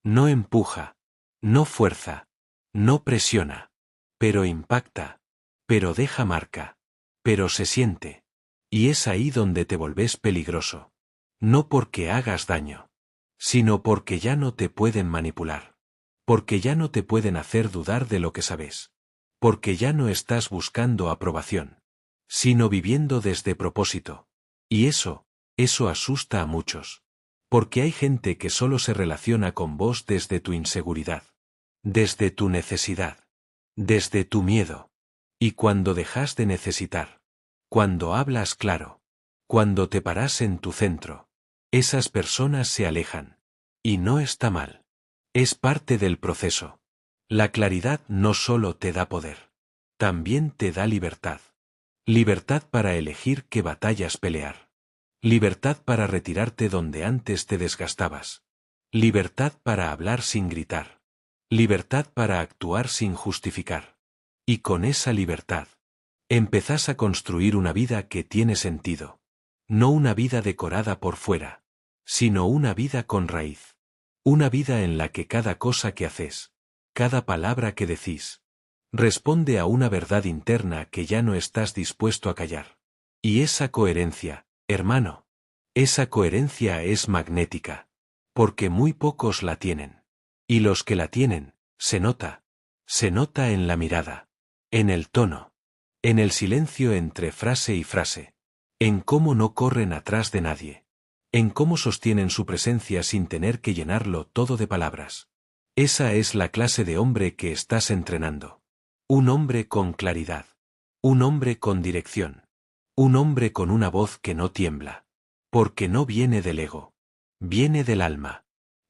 A: No empuja, no fuerza, no presiona, pero impacta, pero deja marca, pero se siente. Y es ahí donde te volvés peligroso. No porque hagas daño, sino porque ya no te pueden manipular. Porque ya no te pueden hacer dudar de lo que sabes. Porque ya no estás buscando aprobación, sino viviendo desde propósito. Y eso asusta a muchos. Porque hay gente que solo se relaciona con vos desde tu inseguridad. Desde tu necesidad. Desde tu miedo. Y cuando dejas de necesitar. Cuando hablas claro. Cuando te paras en tu centro. Esas personas se alejan. Y no está mal. Es parte del proceso. La claridad no solo te da poder. También te da libertad. Libertad para elegir qué batallas pelear. Libertad para retirarte donde antes te desgastabas. Libertad para hablar sin gritar. Libertad para actuar sin justificar. Y con esa libertad, empezás a construir una vida que tiene sentido. No una vida decorada por fuera, sino una vida con raíz. Una vida en la que cada cosa que haces, cada palabra que decís, responde a una verdad interna que ya no estás dispuesto a callar. Y esa coherencia, hermano, esa coherencia es magnética. Porque muy pocos la tienen. Y los que la tienen, se nota. Se nota en la mirada. En el tono. En el silencio entre frase y frase. En cómo no corren atrás de nadie. En cómo sostienen su presencia sin tener que llenarlo todo de palabras. Esa es la clase de hombre que estás entrenando. Un hombre con claridad. Un hombre con dirección. Un hombre con una voz que no tiembla. Porque no viene del ego. Viene del alma.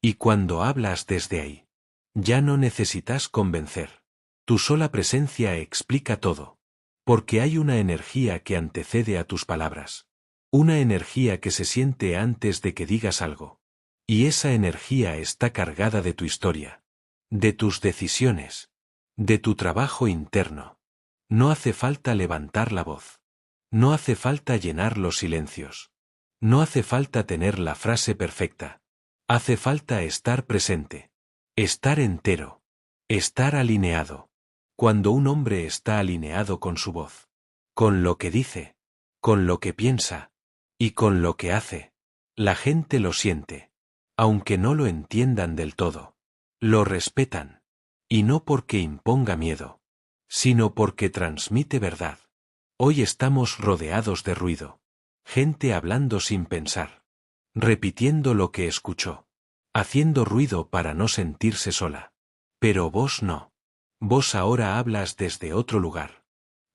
A: Y cuando hablas desde ahí, ya no necesitas convencer. Tu sola presencia explica todo. Porque hay una energía que antecede a tus palabras. Una energía que se siente antes de que digas algo. Y esa energía está cargada de tu historia. De tus decisiones. De tu trabajo interno. No hace falta levantar la voz. No hace falta llenar los silencios. No hace falta tener la frase perfecta. Hace falta estar presente. Estar entero. Estar alineado. Cuando un hombre está alineado con su voz. Con lo que dice. Con lo que piensa. Y con lo que hace. La gente lo siente. Aunque no lo entiendan del todo. Lo respetan. Y no porque imponga miedo. Sino porque transmite verdad. Hoy estamos rodeados de ruido. Gente hablando sin pensar. Repitiendo lo que escuchó. Haciendo ruido para no sentirse sola. Pero vos no. Vos ahora hablas desde otro lugar.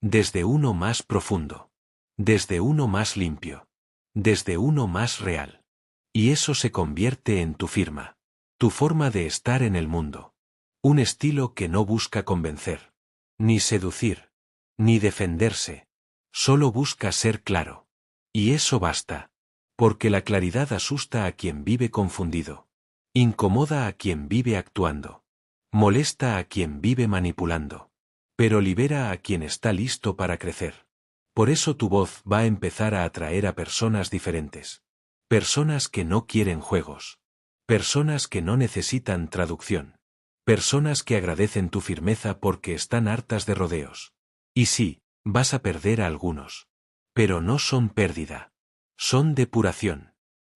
A: Desde uno más profundo. Desde uno más limpio. Desde uno más real. Y eso se convierte en tu firma. Tu forma de estar en el mundo. Un estilo que no busca convencer. Ni seducir. Ni defenderse. Solo busca ser claro. Y eso basta. Porque la claridad asusta a quien vive confundido. Incomoda a quien vive actuando. Molesta a quien vive manipulando. pero libera a quien está listo para crecer. Por eso tu voz va a empezar a atraer a personas diferentes. Personas que no quieren juegos. Personas que no necesitan traducción. Personas que agradecen tu firmeza porque están hartas de rodeos. Y sí, vas a perder a algunos. Pero no son pérdida. Son depuración.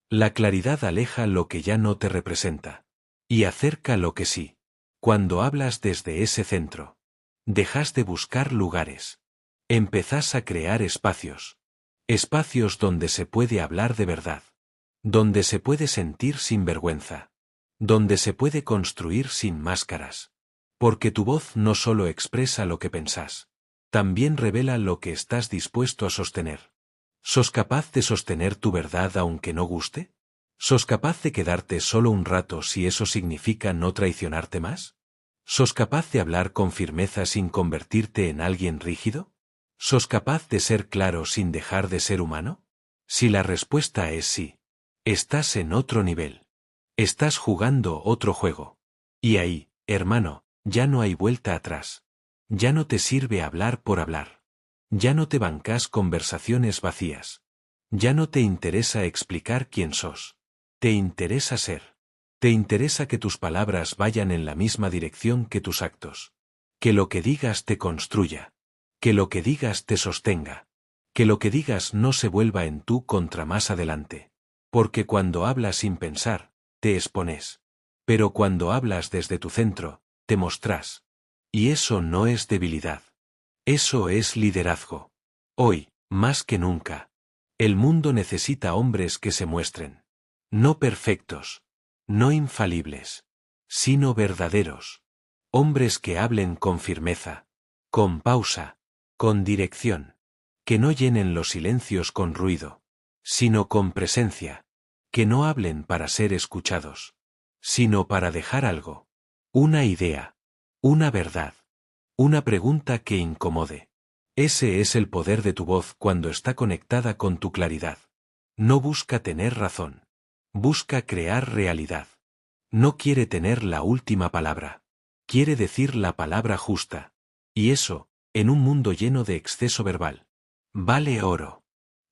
A: La claridad aleja lo que ya no te representa. Y acerca lo que sí. Cuando hablas desde ese centro. Dejas de buscar lugares. Empezás a crear espacios. Espacios donde se puede hablar de verdad. Donde se puede sentir sin vergüenza. Donde se puede construir sin máscaras. Porque tu voz no solo expresa lo que pensás. También revela lo que estás dispuesto a sostener. ¿Sos capaz de sostener tu verdad aunque no guste? ¿Sos capaz de quedarte solo un rato si eso significa no traicionarte más? ¿Sos capaz de hablar con firmeza sin convertirte en alguien rígido? ¿Sos capaz de ser claro sin dejar de ser humano? Si la respuesta es sí, estás en otro nivel. Estás jugando otro juego. Y ahí, hermano, ya no hay vuelta atrás. Ya no te sirve hablar por hablar. Ya no te bancas conversaciones vacías. Ya no te interesa explicar quién sos. Te interesa ser. Te interesa que tus palabras vayan en la misma dirección que tus actos. Que lo que digas te construya. Que lo que digas te sostenga. Que lo que digas no se vuelva en tú contra más adelante. Porque cuando hablas sin pensar, te expones. Pero cuando hablas desde tu centro, te mostrás. Y eso no es debilidad. Eso es liderazgo. Hoy, más que nunca, el mundo necesita hombres que se muestren. No perfectos. No infalibles. Sino verdaderos. Hombres que hablen con firmeza. Con pausa. Con dirección. Que no llenen los silencios con ruido. Sino con presencia. Que no hablen para ser escuchados. Sino para dejar algo. Una idea. Una verdad. Una pregunta que incomode. Ese es el poder de tu voz cuando está conectada con tu claridad. No busca tener razón. Busca crear realidad. No quiere tener la última palabra. Quiere decir la palabra justa. Y eso, en un mundo lleno de exceso verbal. Vale oro.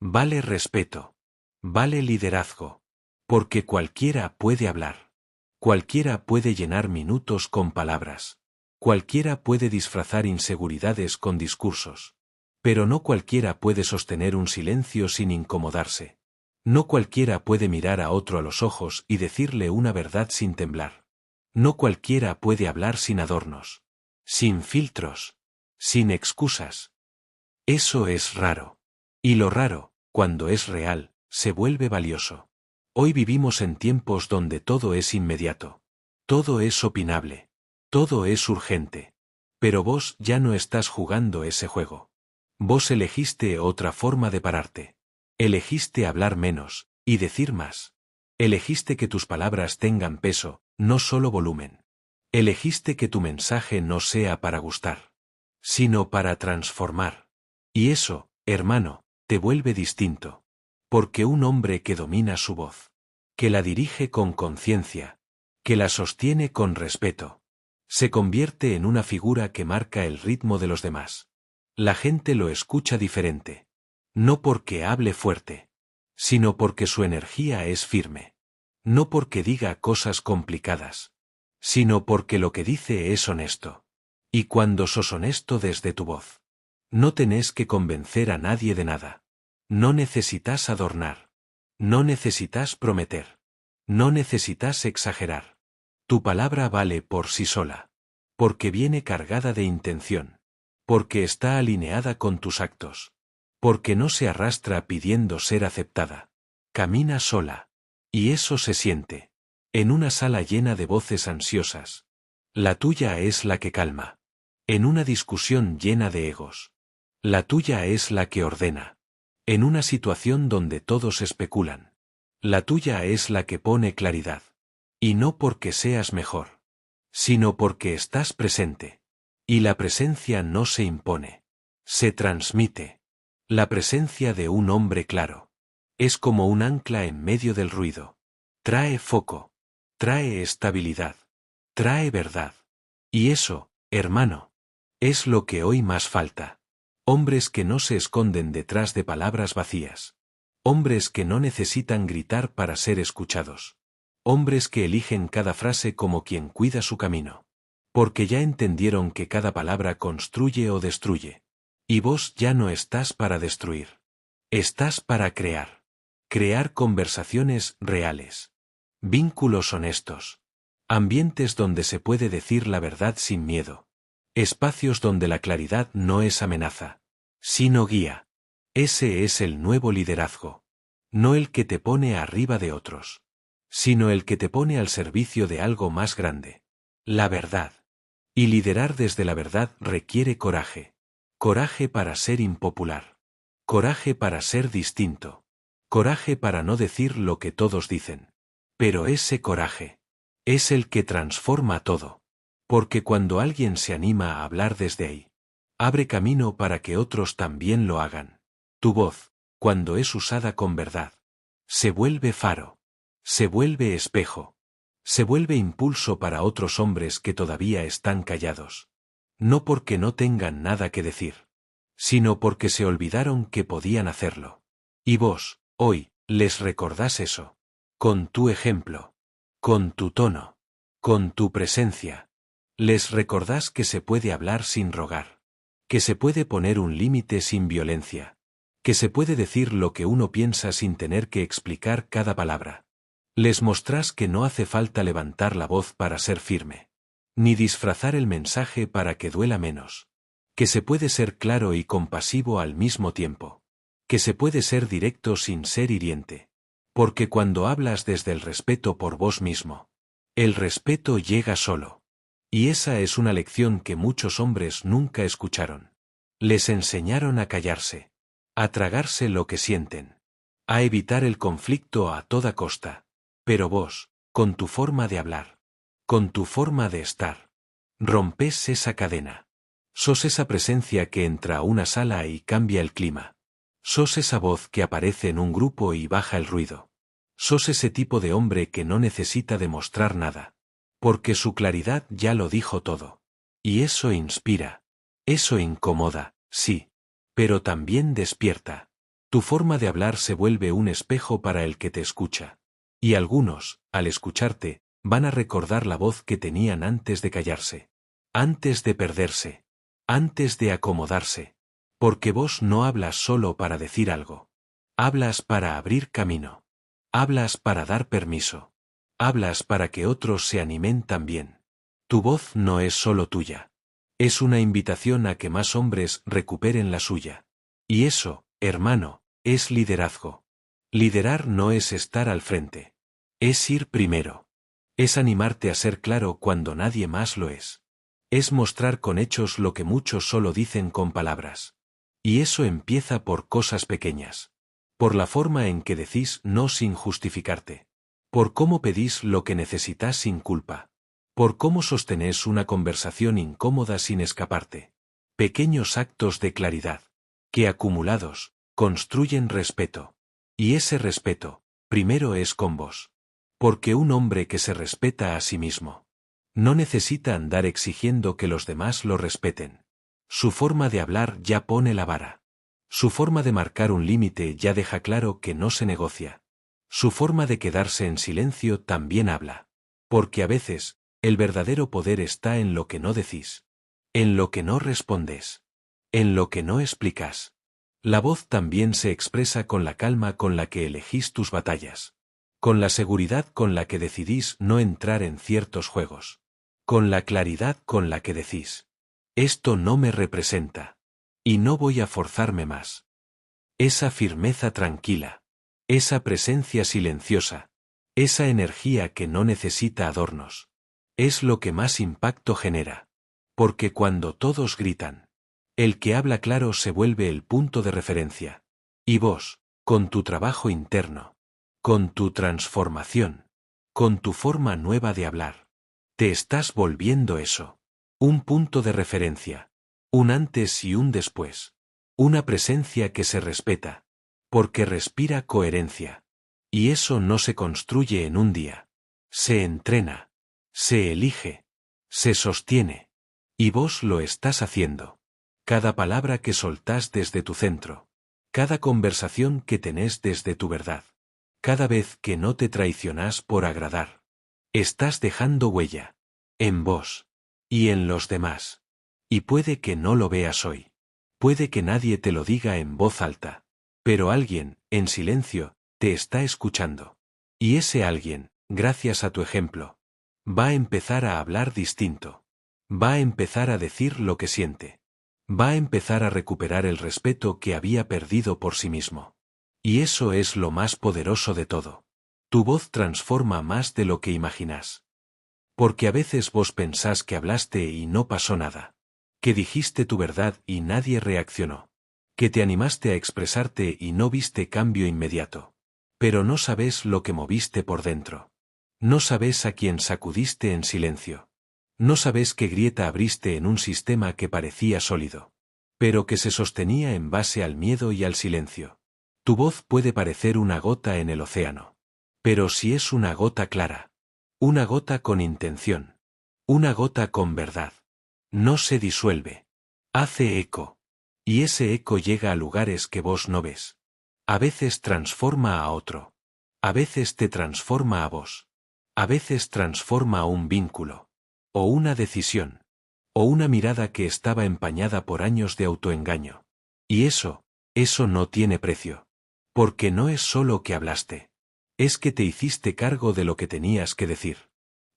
A: Vale respeto. Vale liderazgo. Porque cualquiera puede hablar. Cualquiera puede llenar minutos con palabras. Cualquiera puede disfrazar inseguridades con discursos. Pero no cualquiera puede sostener un silencio sin incomodarse. No cualquiera puede mirar a otro a los ojos y decirle una verdad sin temblar. No cualquiera puede hablar sin adornos. Sin filtros. Sin excusas. Eso es raro. Y lo raro, cuando es real, se vuelve valioso. Hoy vivimos en tiempos donde todo es inmediato. Todo es opinable. Todo es urgente. Pero vos ya no estás jugando ese juego. Vos elegiste otra forma de pararte. Elegiste hablar menos, y decir más. Elegiste que tus palabras tengan peso, no solo volumen. Elegiste que tu mensaje no sea para gustar, sino para transformar. Y eso, hermano, te vuelve distinto. Porque un hombre que domina su voz, que la dirige con conciencia, que la sostiene con respeto, se convierte en una figura que marca el ritmo de los demás. La gente lo escucha diferente. No porque hable fuerte, sino porque su energía es firme. No porque diga cosas complicadas, sino porque lo que dice es honesto. Y cuando sos honesto desde tu voz, no tenés que convencer a nadie de nada. No necesitas adornar. No necesitas prometer. No necesitas exagerar. Tu palabra vale por sí sola. Porque viene cargada de intención. Porque está alineada con tus actos. Porque no se arrastra pidiendo ser aceptada. Camina sola. Y eso se siente. En una sala llena de voces ansiosas. La tuya es la que calma. En una discusión llena de egos. La tuya es la que ordena. En una situación donde todos especulan. La tuya es la que pone claridad. Y no porque seas mejor. Sino porque estás presente. Y la presencia no se impone. Se transmite. La presencia de un hombre claro. Es como un ancla en medio del ruido. Trae foco. Trae estabilidad. Trae verdad. Y eso, hermano, Es lo que hoy más falta. Hombres que no se esconden detrás de palabras vacías. Hombres que no necesitan gritar para ser escuchados. Hombres que eligen cada frase como quien cuida su camino. Porque ya entendieron que cada palabra construye o destruye. Y vos ya no estás para destruir. Estás para crear. Crear conversaciones reales. Vínculos honestos. Ambientes donde se puede decir la verdad sin miedo. Espacios donde la claridad no es amenaza, sino guía. Ese es el nuevo liderazgo. No el que te pone arriba de otros, sino el que te pone al servicio de algo más grande. La verdad. Y liderar desde la verdad requiere coraje. Coraje para ser impopular. Coraje para ser distinto. Coraje para no decir lo que todos dicen. Pero ese coraje es el que transforma todo. Porque cuando alguien se anima a hablar desde ahí, abre camino para que otros también lo hagan. Tu voz, cuando es usada con verdad, se vuelve faro. Se vuelve espejo. Se vuelve impulso para otros hombres que todavía están callados. No porque no tengan nada que decir, sino porque se olvidaron que podían hacerlo. Y vos, hoy, les recordás eso. Con tu ejemplo. Con tu tono. Con tu presencia. Les recordás que se puede hablar sin rogar. Que se puede poner un límite sin violencia. Que se puede decir lo que uno piensa sin tener que explicar cada palabra. Les mostrás que no hace falta levantar la voz para ser firme. Ni disfrazar el mensaje para que duela menos. Que se puede ser claro y compasivo al mismo tiempo. Que se puede ser directo sin ser hiriente. Porque cuando hablas desde el respeto por vos mismo, el respeto llega solo. Y esa es una lección que muchos hombres nunca escucharon. Les enseñaron a callarse, a tragarse lo que sienten, a evitar el conflicto a toda costa. Pero vos, con tu forma de hablar, con tu forma de estar, rompés esa cadena. Sos esa presencia que entra a una sala y cambia el clima. Sos esa voz que aparece en un grupo y baja el ruido. Sos ese tipo de hombre que no necesita demostrar nada. Porque su claridad ya lo dijo todo. Y eso inspira. Eso incomoda, sí. Pero también despierta. Tu forma de hablar se vuelve un espejo para el que te escucha. Y algunos, al escucharte, van a recordar la voz que tenían antes de callarse. Antes de perderse. Antes de acomodarse. Porque vos no hablas solo para decir algo. Hablas para abrir camino. Hablas para dar permiso. Hablas para que otros se animen también. Tu voz no es solo tuya. Es una invitación a que más hombres recuperen la suya. Y eso, hermano, es liderazgo. Liderar no es estar al frente. Es ir primero. Es animarte a ser claro cuando nadie más lo es. Es mostrar con hechos lo que muchos solo dicen con palabras. Y eso empieza por cosas pequeñas. Por la forma en que decís no sin justificarte. Por cómo pedís lo que necesitas sin culpa. Por cómo sostenés una conversación incómoda sin escaparte. Pequeños actos de claridad, que acumulados, construyen respeto. Y ese respeto, primero es con vos. Porque un hombre que se respeta a sí mismo, no necesita andar exigiendo que los demás lo respeten. Su forma de hablar ya pone la vara. Su forma de marcar un límite ya deja claro que no se negocia. Su forma de quedarse en silencio también habla. Porque a veces, el verdadero poder está en lo que no decís. En lo que no respondes. En lo que no explicas. La voz también se expresa con la calma con la que elegís tus batallas. Con la seguridad con la que decidís no entrar en ciertos juegos. Con la claridad con la que decís: esto no me representa. Y no voy a forzarme más. Esa firmeza tranquila. Esa presencia silenciosa. Esa energía que no necesita adornos. Es lo que más impacto genera. Porque cuando todos gritan, el que habla claro se vuelve el punto de referencia. Y vos, con tu trabajo interno, con tu transformación, con tu forma nueva de hablar, te estás volviendo eso. Un punto de referencia. Un antes y un después. Una presencia que se respeta. Porque respira coherencia. Y eso no se construye en un día. Se entrena. Se elige. Se sostiene. Y vos lo estás haciendo. Cada palabra que soltás desde tu centro. Cada conversación que tenés desde tu verdad. Cada vez que no te traicionás por agradar. Estás dejando huella. En vos. Y en los demás. Y puede que no lo veas hoy. Puede que nadie te lo diga en voz alta. Pero alguien, en silencio, te está escuchando. Y ese alguien, gracias a tu ejemplo, va a empezar a hablar distinto. Va a empezar a decir lo que siente. Va a empezar a recuperar el respeto que había perdido por sí mismo. Y eso es lo más poderoso de todo. Tu voz transforma más de lo que imaginás. Porque a veces vos pensás que hablaste y no pasó nada. Que dijiste tu verdad y nadie reaccionó. Que te animaste a expresarte y no viste cambio inmediato. Pero no sabes lo que moviste por dentro. No sabes a quién sacudiste en silencio. No sabes qué grieta abriste en un sistema que parecía sólido. Pero que se sostenía en base al miedo y al silencio. Tu voz puede parecer una gota en el océano. Pero si es una gota clara. Una gota con intención. Una gota con verdad. No se disuelve. Hace eco. Y ese eco llega a lugares que vos no ves. A veces transforma a otro. A veces te transforma a vos. A veces transforma un vínculo. O una decisión. O una mirada que estaba empañada por años de autoengaño. Y eso no tiene precio. Porque no es solo que hablaste. Es que te hiciste cargo de lo que tenías que decir.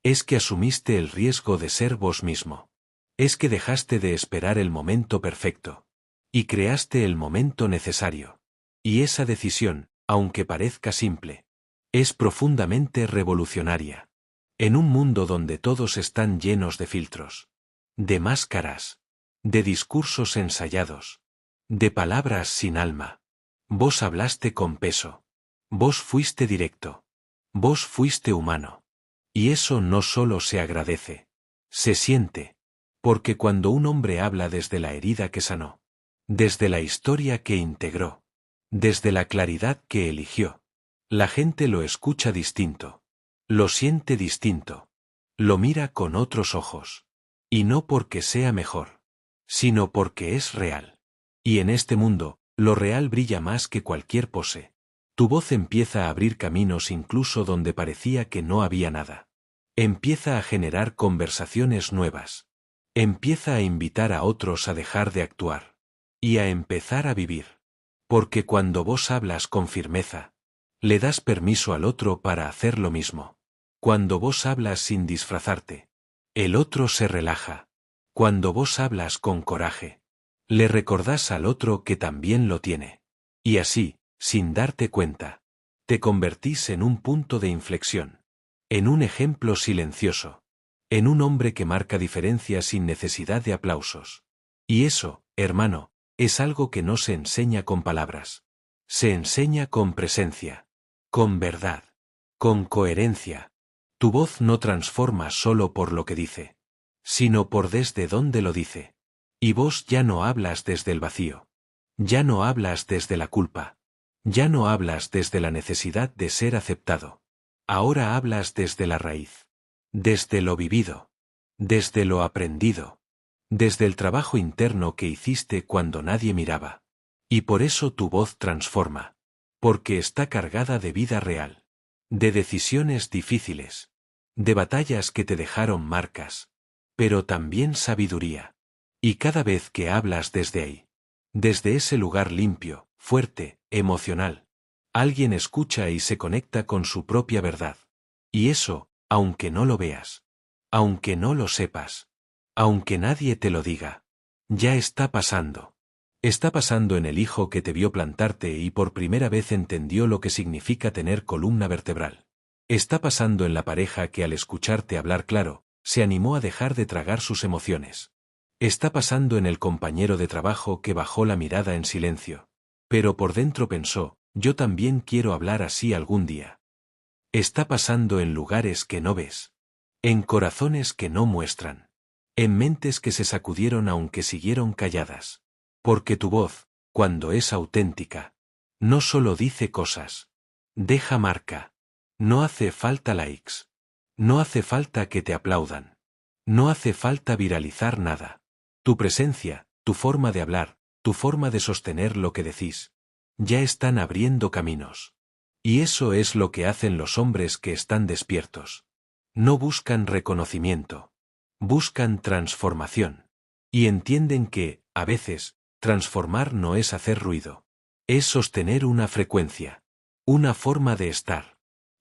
A: Es que asumiste el riesgo de ser vos mismo. Es que dejaste de esperar el momento perfecto. Y creaste el momento necesario. Y esa decisión, aunque parezca simple, es profundamente revolucionaria. En un mundo donde todos están llenos de filtros. De máscaras. De discursos ensayados. De palabras sin alma. Vos hablaste con peso. Vos fuiste directo. Vos fuiste humano. Y eso no solo se agradece. Se siente. Porque cuando un hombre habla desde la herida que sanó, desde la historia que integró, desde la claridad que eligió, la gente lo escucha distinto. Lo siente distinto. Lo mira con otros ojos. Y no porque sea mejor, sino porque es real. Y en este mundo, lo real brilla más que cualquier pose. Tu voz empieza a abrir caminos incluso donde parecía que no había nada. Empieza a generar conversaciones nuevas. Empieza a invitar a otros a dejar de actuar. Y a empezar a vivir. Porque cuando vos hablas con firmeza, le das permiso al otro para hacer lo mismo. Cuando vos hablas sin disfrazarte, el otro se relaja. Cuando vos hablas con coraje, le recordás al otro que también lo tiene. Y así, sin darte cuenta, te convertís en un punto de inflexión. En un ejemplo silencioso. En un hombre que marca diferencia sin necesidad de aplausos. Y eso, hermano, es algo que no se enseña con palabras. Se enseña con presencia. Con verdad. Con coherencia. Tu voz no transforma solo por lo que dice, sino por desde dónde lo dice. Y vos ya no hablas desde el vacío. Ya no hablas desde la culpa. Ya no hablas desde la necesidad de ser aceptado. Ahora hablas desde la raíz. Desde lo vivido. Desde lo aprendido. Desde el trabajo interno que hiciste cuando nadie miraba. Y por eso tu voz transforma. Porque está cargada de vida real. De decisiones difíciles. De batallas que te dejaron marcas. Pero también sabiduría. Y cada vez que hablas desde ahí, desde ese lugar limpio, fuerte, emocional, alguien escucha y se conecta con su propia verdad. Y eso, aunque no lo veas, aunque no lo sepas, aunque nadie te lo diga, ya está pasando. Está pasando en el hijo que te vio plantarte y por primera vez entendió lo que significa tener columna vertebral. Está pasando en la pareja que al escucharte hablar claro, se animó a dejar de tragar sus emociones. Está pasando en el compañero de trabajo que bajó la mirada en silencio. Pero por dentro pensó, yo también quiero hablar así algún día. Está pasando en lugares que no ves. En corazones que no muestran. En mentes que se sacudieron aunque siguieron calladas. Porque tu voz, cuando es auténtica, no solo dice cosas. Deja marca. No hace falta likes. No hace falta que te aplaudan. No hace falta viralizar nada. Tu presencia, tu forma de hablar, tu forma de sostener lo que decís, ya están abriendo caminos. Y eso es lo que hacen los hombres que están despiertos. No buscan reconocimiento. Buscan transformación. Y entienden que, a veces, transformar no es hacer ruido. Es sostener una frecuencia. Una forma de estar.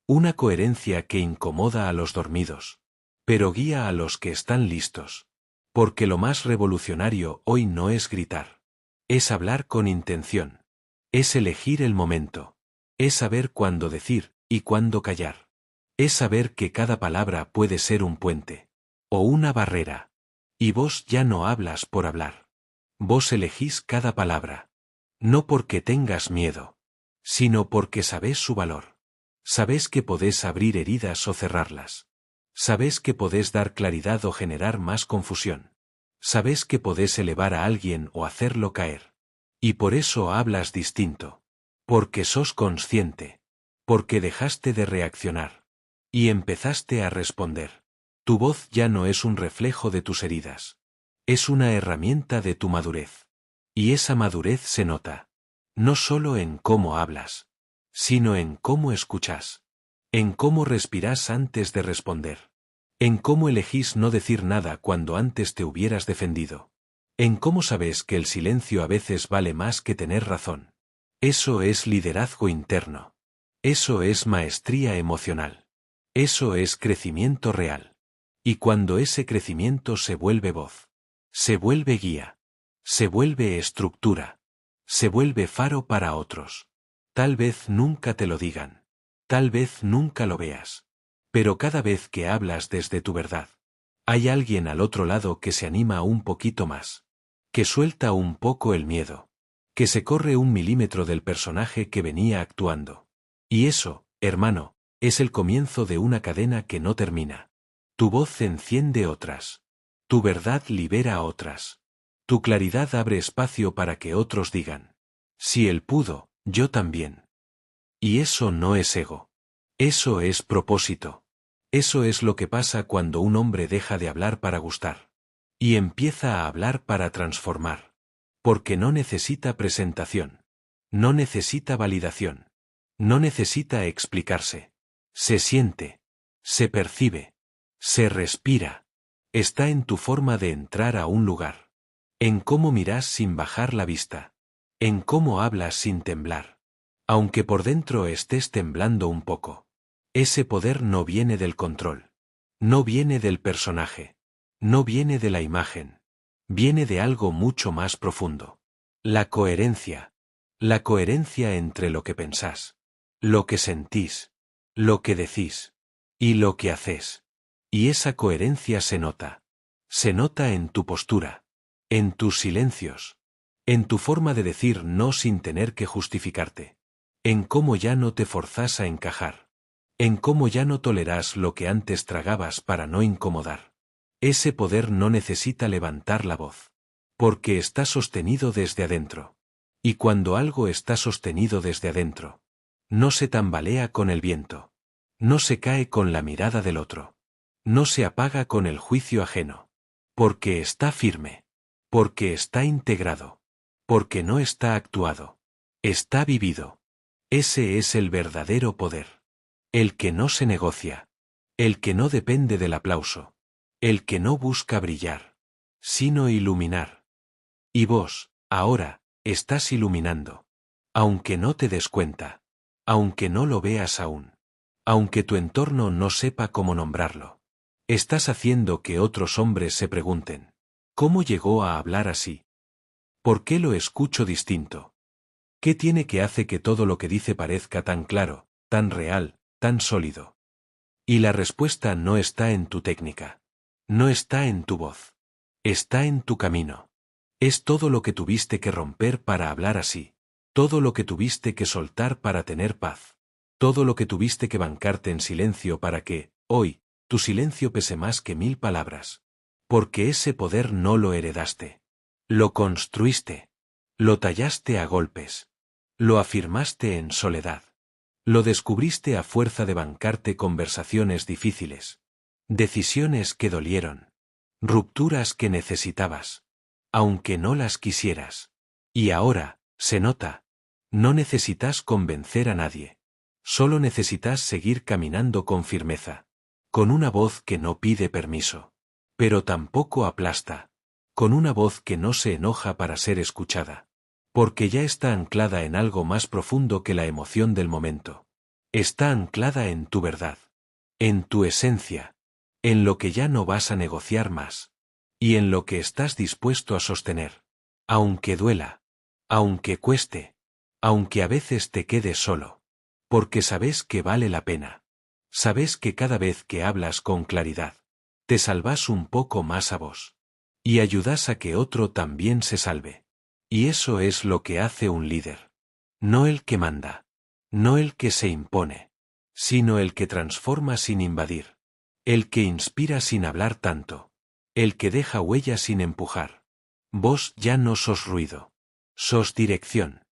A: Una coherencia que incomoda a los dormidos. Pero guía a los que están listos. Porque lo más revolucionario hoy no es gritar. Es hablar con intención. Es elegir el momento. Es saber cuándo decir y cuándo callar. Es saber que cada palabra puede ser un puente. O una barrera. Y vos ya no hablas por hablar. Vos elegís cada palabra. No porque tengas miedo, sino porque sabés su valor. Sabés que podés abrir heridas o cerrarlas. Sabés que podés dar claridad o generar más confusión. Sabés que podés elevar a alguien o hacerlo caer. Y por eso hablas distinto. Porque sos consciente. Porque dejaste de reaccionar. Y empezaste a responder. Tu voz ya no es un reflejo de tus heridas. Es una herramienta de tu madurez. Y esa madurez se nota. No solo en cómo hablas, sino en cómo escuchas. En cómo respirás antes de responder. En cómo elegís no decir nada cuando antes te hubieras defendido. En cómo sabes que el silencio a veces vale más que tener razón. Eso es liderazgo interno. Eso es maestría emocional. Eso es crecimiento real. Y cuando ese crecimiento se vuelve voz, se vuelve guía, se vuelve estructura, se vuelve faro para otros. Tal vez nunca te lo digan. Tal vez nunca lo veas. Pero cada vez que hablas desde tu verdad, hay alguien al otro lado que se anima un poquito más. Que suelta un poco el miedo. Que se corre 1 milímetro del personaje que venía actuando. Y eso, hermano, es el comienzo de una cadena que no termina. Tu voz enciende otras. Tu verdad libera a otras. Tu claridad abre espacio para que otros digan. Si él pudo, yo también. Y eso no es ego. Eso es propósito. Eso es lo que pasa cuando un hombre deja de hablar para gustar. Y empieza a hablar para transformar. Porque no necesita presentación. No necesita validación. No necesita explicarse. Se siente. Se percibe. Se respira. Está en tu forma de entrar a un lugar. En cómo miras sin bajar la vista. En cómo hablas sin temblar. Aunque por dentro estés temblando un poco. Ese poder no viene del control. No viene del personaje. No viene de la imagen. Viene de algo mucho más profundo. La coherencia. La coherencia entre lo que pensás, lo que sentís, lo que decís y lo que hacés. Y esa coherencia se nota. Se nota en tu postura, en tus silencios, en tu forma de decir no sin tener que justificarte, en cómo ya no te forzás a encajar, en cómo ya no tolerás lo que antes tragabas para no incomodar. Ese poder no necesita levantar la voz, porque está sostenido desde adentro. Y cuando algo está sostenido desde adentro, no se tambalea con el viento. No se cae con la mirada del otro. No se apaga con el juicio ajeno. Porque está firme. Porque está integrado. Porque no está actuado. Está vivido. Ese es el verdadero poder. El que no se negocia. El que no depende del aplauso. El que no busca brillar, sino iluminar. Y vos, ahora, estás iluminando. Aunque no te des cuenta. Aunque no lo veas aún. Aunque tu entorno no sepa cómo nombrarlo. Estás haciendo que otros hombres se pregunten. ¿Cómo llegó a hablar así? ¿Por qué lo escucho distinto? ¿Qué tiene que hace que todo lo que dice parezca tan claro, tan real, tan sólido? Y la respuesta no está en tu técnica. No está en tu voz. Está en tu camino. Es todo lo que tuviste que romper para hablar así. Todo lo que tuviste que soltar para tener paz. Todo lo que tuviste que bancarte en silencio para que, hoy, tu silencio pese más que 1000 palabras. Porque ese poder no lo heredaste. Lo construiste. Lo tallaste a golpes. Lo afirmaste en soledad. Lo descubriste a fuerza de bancarte conversaciones difíciles. Decisiones que dolieron. Rupturas que necesitabas. Aunque no las quisieras. Y ahora, se nota. No necesitas convencer a nadie. Solo necesitas seguir caminando con firmeza. Con una voz que no pide permiso. Pero tampoco aplasta. Con una voz que no se enoja para ser escuchada. Porque ya está anclada en algo más profundo que la emoción del momento. Está anclada en tu verdad. En tu esencia. En lo que ya no vas a negociar más. Y en lo que estás dispuesto a sostener. Aunque duela. Aunque cueste. Aunque a veces te quedes solo. Porque sabes que vale la pena. Sabes que cada vez que hablas con claridad, te salvas un poco más a vos. Y ayudas a que otro también se salve. Y eso es lo que hace un líder. No el que manda. No el que se impone. Sino el que transforma sin invadir. El que inspira sin hablar tanto. El que deja huella sin empujar. Vos ya no sos ruido. Sos dirección.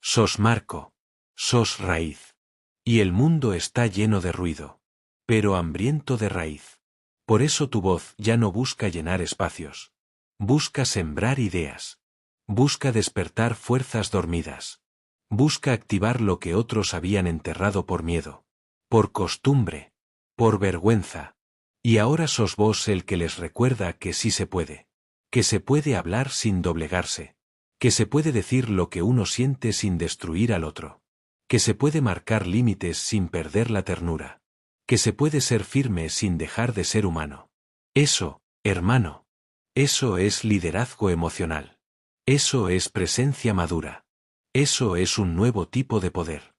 A: Sos marco. Sos raíz. Y el mundo está lleno de ruido. Pero hambriento de raíz. Por eso tu voz ya no busca llenar espacios. Busca sembrar ideas. Busca despertar fuerzas dormidas. Busca activar lo que otros habían enterrado por miedo. Por costumbre. Por vergüenza. Y ahora sos vos el que les recuerda que sí se puede. Que se puede hablar sin doblegarse. Que se puede decir lo que uno siente sin destruir al otro. Que se puede marcar límites sin perder la ternura. Que se puede ser firme sin dejar de ser humano. Eso, hermano. Eso es liderazgo emocional. Eso es presencia madura. Eso es un nuevo tipo de poder.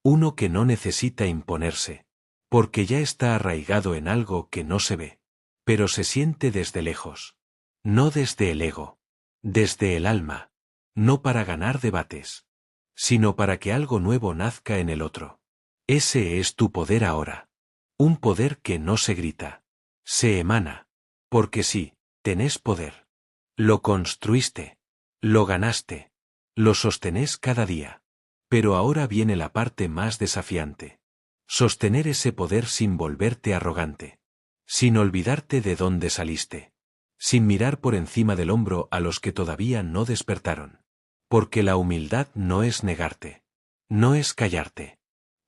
A: Uno que no necesita imponerse. Porque ya está arraigado en algo que no se ve. Pero se siente desde lejos. No desde el ego. Desde el alma. No para ganar debates. Sino para que algo nuevo nazca en el otro. Ese es tu poder ahora. Un poder que no se grita. Se emana. Porque sí, tenés poder. Lo construiste. Lo ganaste. Lo sostenés cada día. Pero ahora viene la parte más desafiante. Sostener ese poder sin volverte arrogante. Sin olvidarte de dónde saliste. Sin mirar por encima del hombro a los que todavía no despertaron. Porque la humildad no es negarte. No es callarte.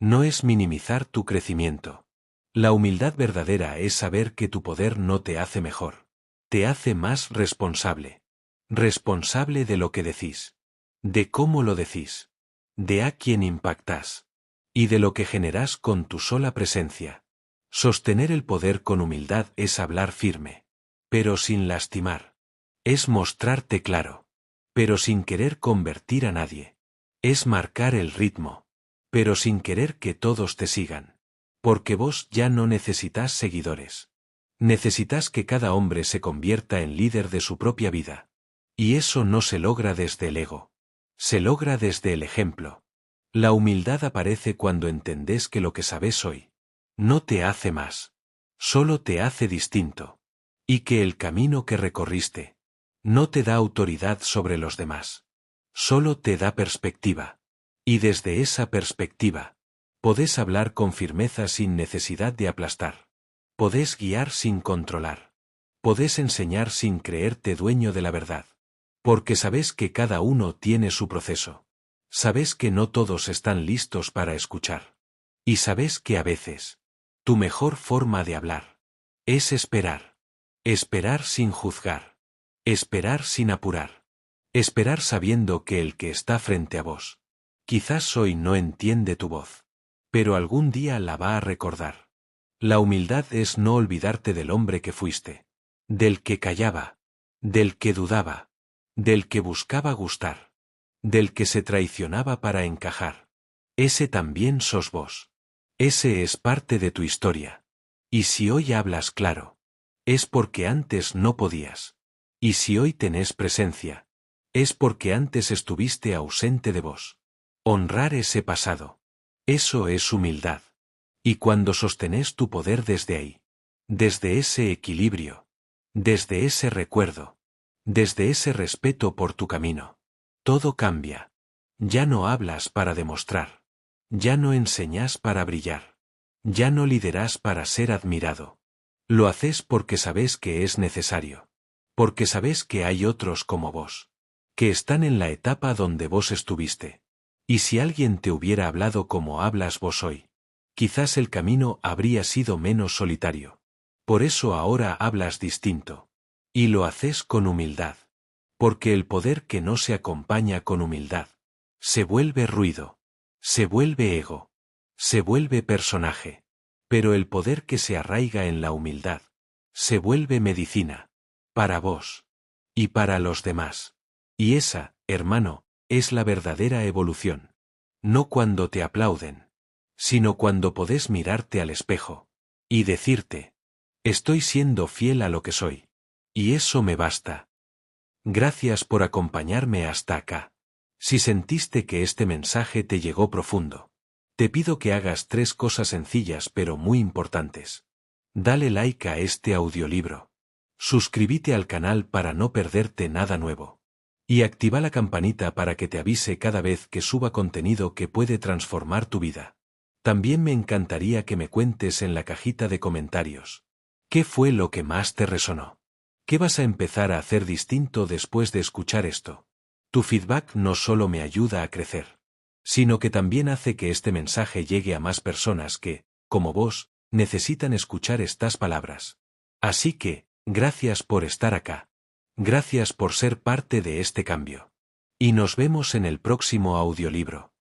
A: No es minimizar tu crecimiento. La humildad verdadera es saber que tu poder no te hace mejor. Te hace más responsable. Responsable de lo que decís. De cómo lo decís. De a quién impactás. Y de lo que generás con tu sola presencia. Sostener el poder con humildad es hablar firme. Pero sin lastimar. Es mostrarte claro. Pero sin querer convertir a nadie. Es marcar el ritmo. Pero sin querer que todos te sigan. Porque vos ya no necesitas seguidores. Necesitas que cada hombre se convierta en líder de su propia vida. Y eso no se logra desde el ego. Se logra desde el ejemplo. La humildad aparece cuando entendés que lo que sabes hoy no te hace más. Solo te hace distinto. Y que el camino que recorriste no te da autoridad sobre los demás. Solo te da perspectiva. Y desde esa perspectiva, podés hablar con firmeza sin necesidad de aplastar. Podés guiar sin controlar. Podés enseñar sin creerte dueño de la verdad. Porque sabés que cada uno tiene su proceso. Sabés que no todos están listos para escuchar. Y sabés que a veces, tu mejor forma de hablar es esperar. Esperar sin juzgar. Esperar sin apurar. Esperar sabiendo que el que está frente a vos, quizás hoy no entiende tu voz. Pero algún día la va a recordar. La humildad es no olvidarte del hombre que fuiste. Del que callaba. Del que dudaba. Del que buscaba gustar. Del que se traicionaba para encajar. Ese también sos vos. Ese es parte de tu historia. Y si hoy hablas claro, es porque antes no podías. Y si hoy tenés presencia, es porque antes estuviste ausente de vos. Honrar ese pasado. Eso es humildad. Y cuando sostenés tu poder desde ahí, desde ese equilibrio, desde ese recuerdo, desde ese respeto por tu camino, todo cambia. Ya no hablas para demostrar. Ya no enseñás para brillar. Ya no liderás para ser admirado. Lo haces porque sabes que es necesario. Porque sabés que hay otros como vos, que están en la etapa donde vos estuviste. Y si alguien te hubiera hablado como hablas vos hoy, quizás el camino habría sido menos solitario. Por eso ahora hablas distinto. Y lo haces con humildad. Porque el poder que no se acompaña con humildad, se vuelve ruido, se vuelve ego, se vuelve personaje. Pero el poder que se arraiga en la humildad, se vuelve medicina. Para vos. Y para los demás. Y esa, hermano, es la verdadera evolución. No cuando te aplauden, sino cuando podés mirarte al espejo y decirte: estoy siendo fiel a lo que soy. Y eso me basta. Gracias por acompañarme hasta acá. Si sentiste que este mensaje te llegó profundo, te pido que hagas 3 cosas sencillas pero muy importantes. Dale like a este audiolibro. Suscríbete al canal para no perderte nada nuevo. Y activa la campanita para que te avise cada vez que suba contenido que puede transformar tu vida. También me encantaría que me cuentes en la cajita de comentarios: ¿qué fue lo que más te resonó? ¿Qué vas a empezar a hacer distinto después de escuchar esto? Tu feedback no solo me ayuda a crecer, sino que también hace que este mensaje llegue a más personas que, como vos, necesitan escuchar estas palabras. Así que, gracias por estar acá. Gracias por ser parte de este cambio. Y nos vemos en el próximo audiolibro.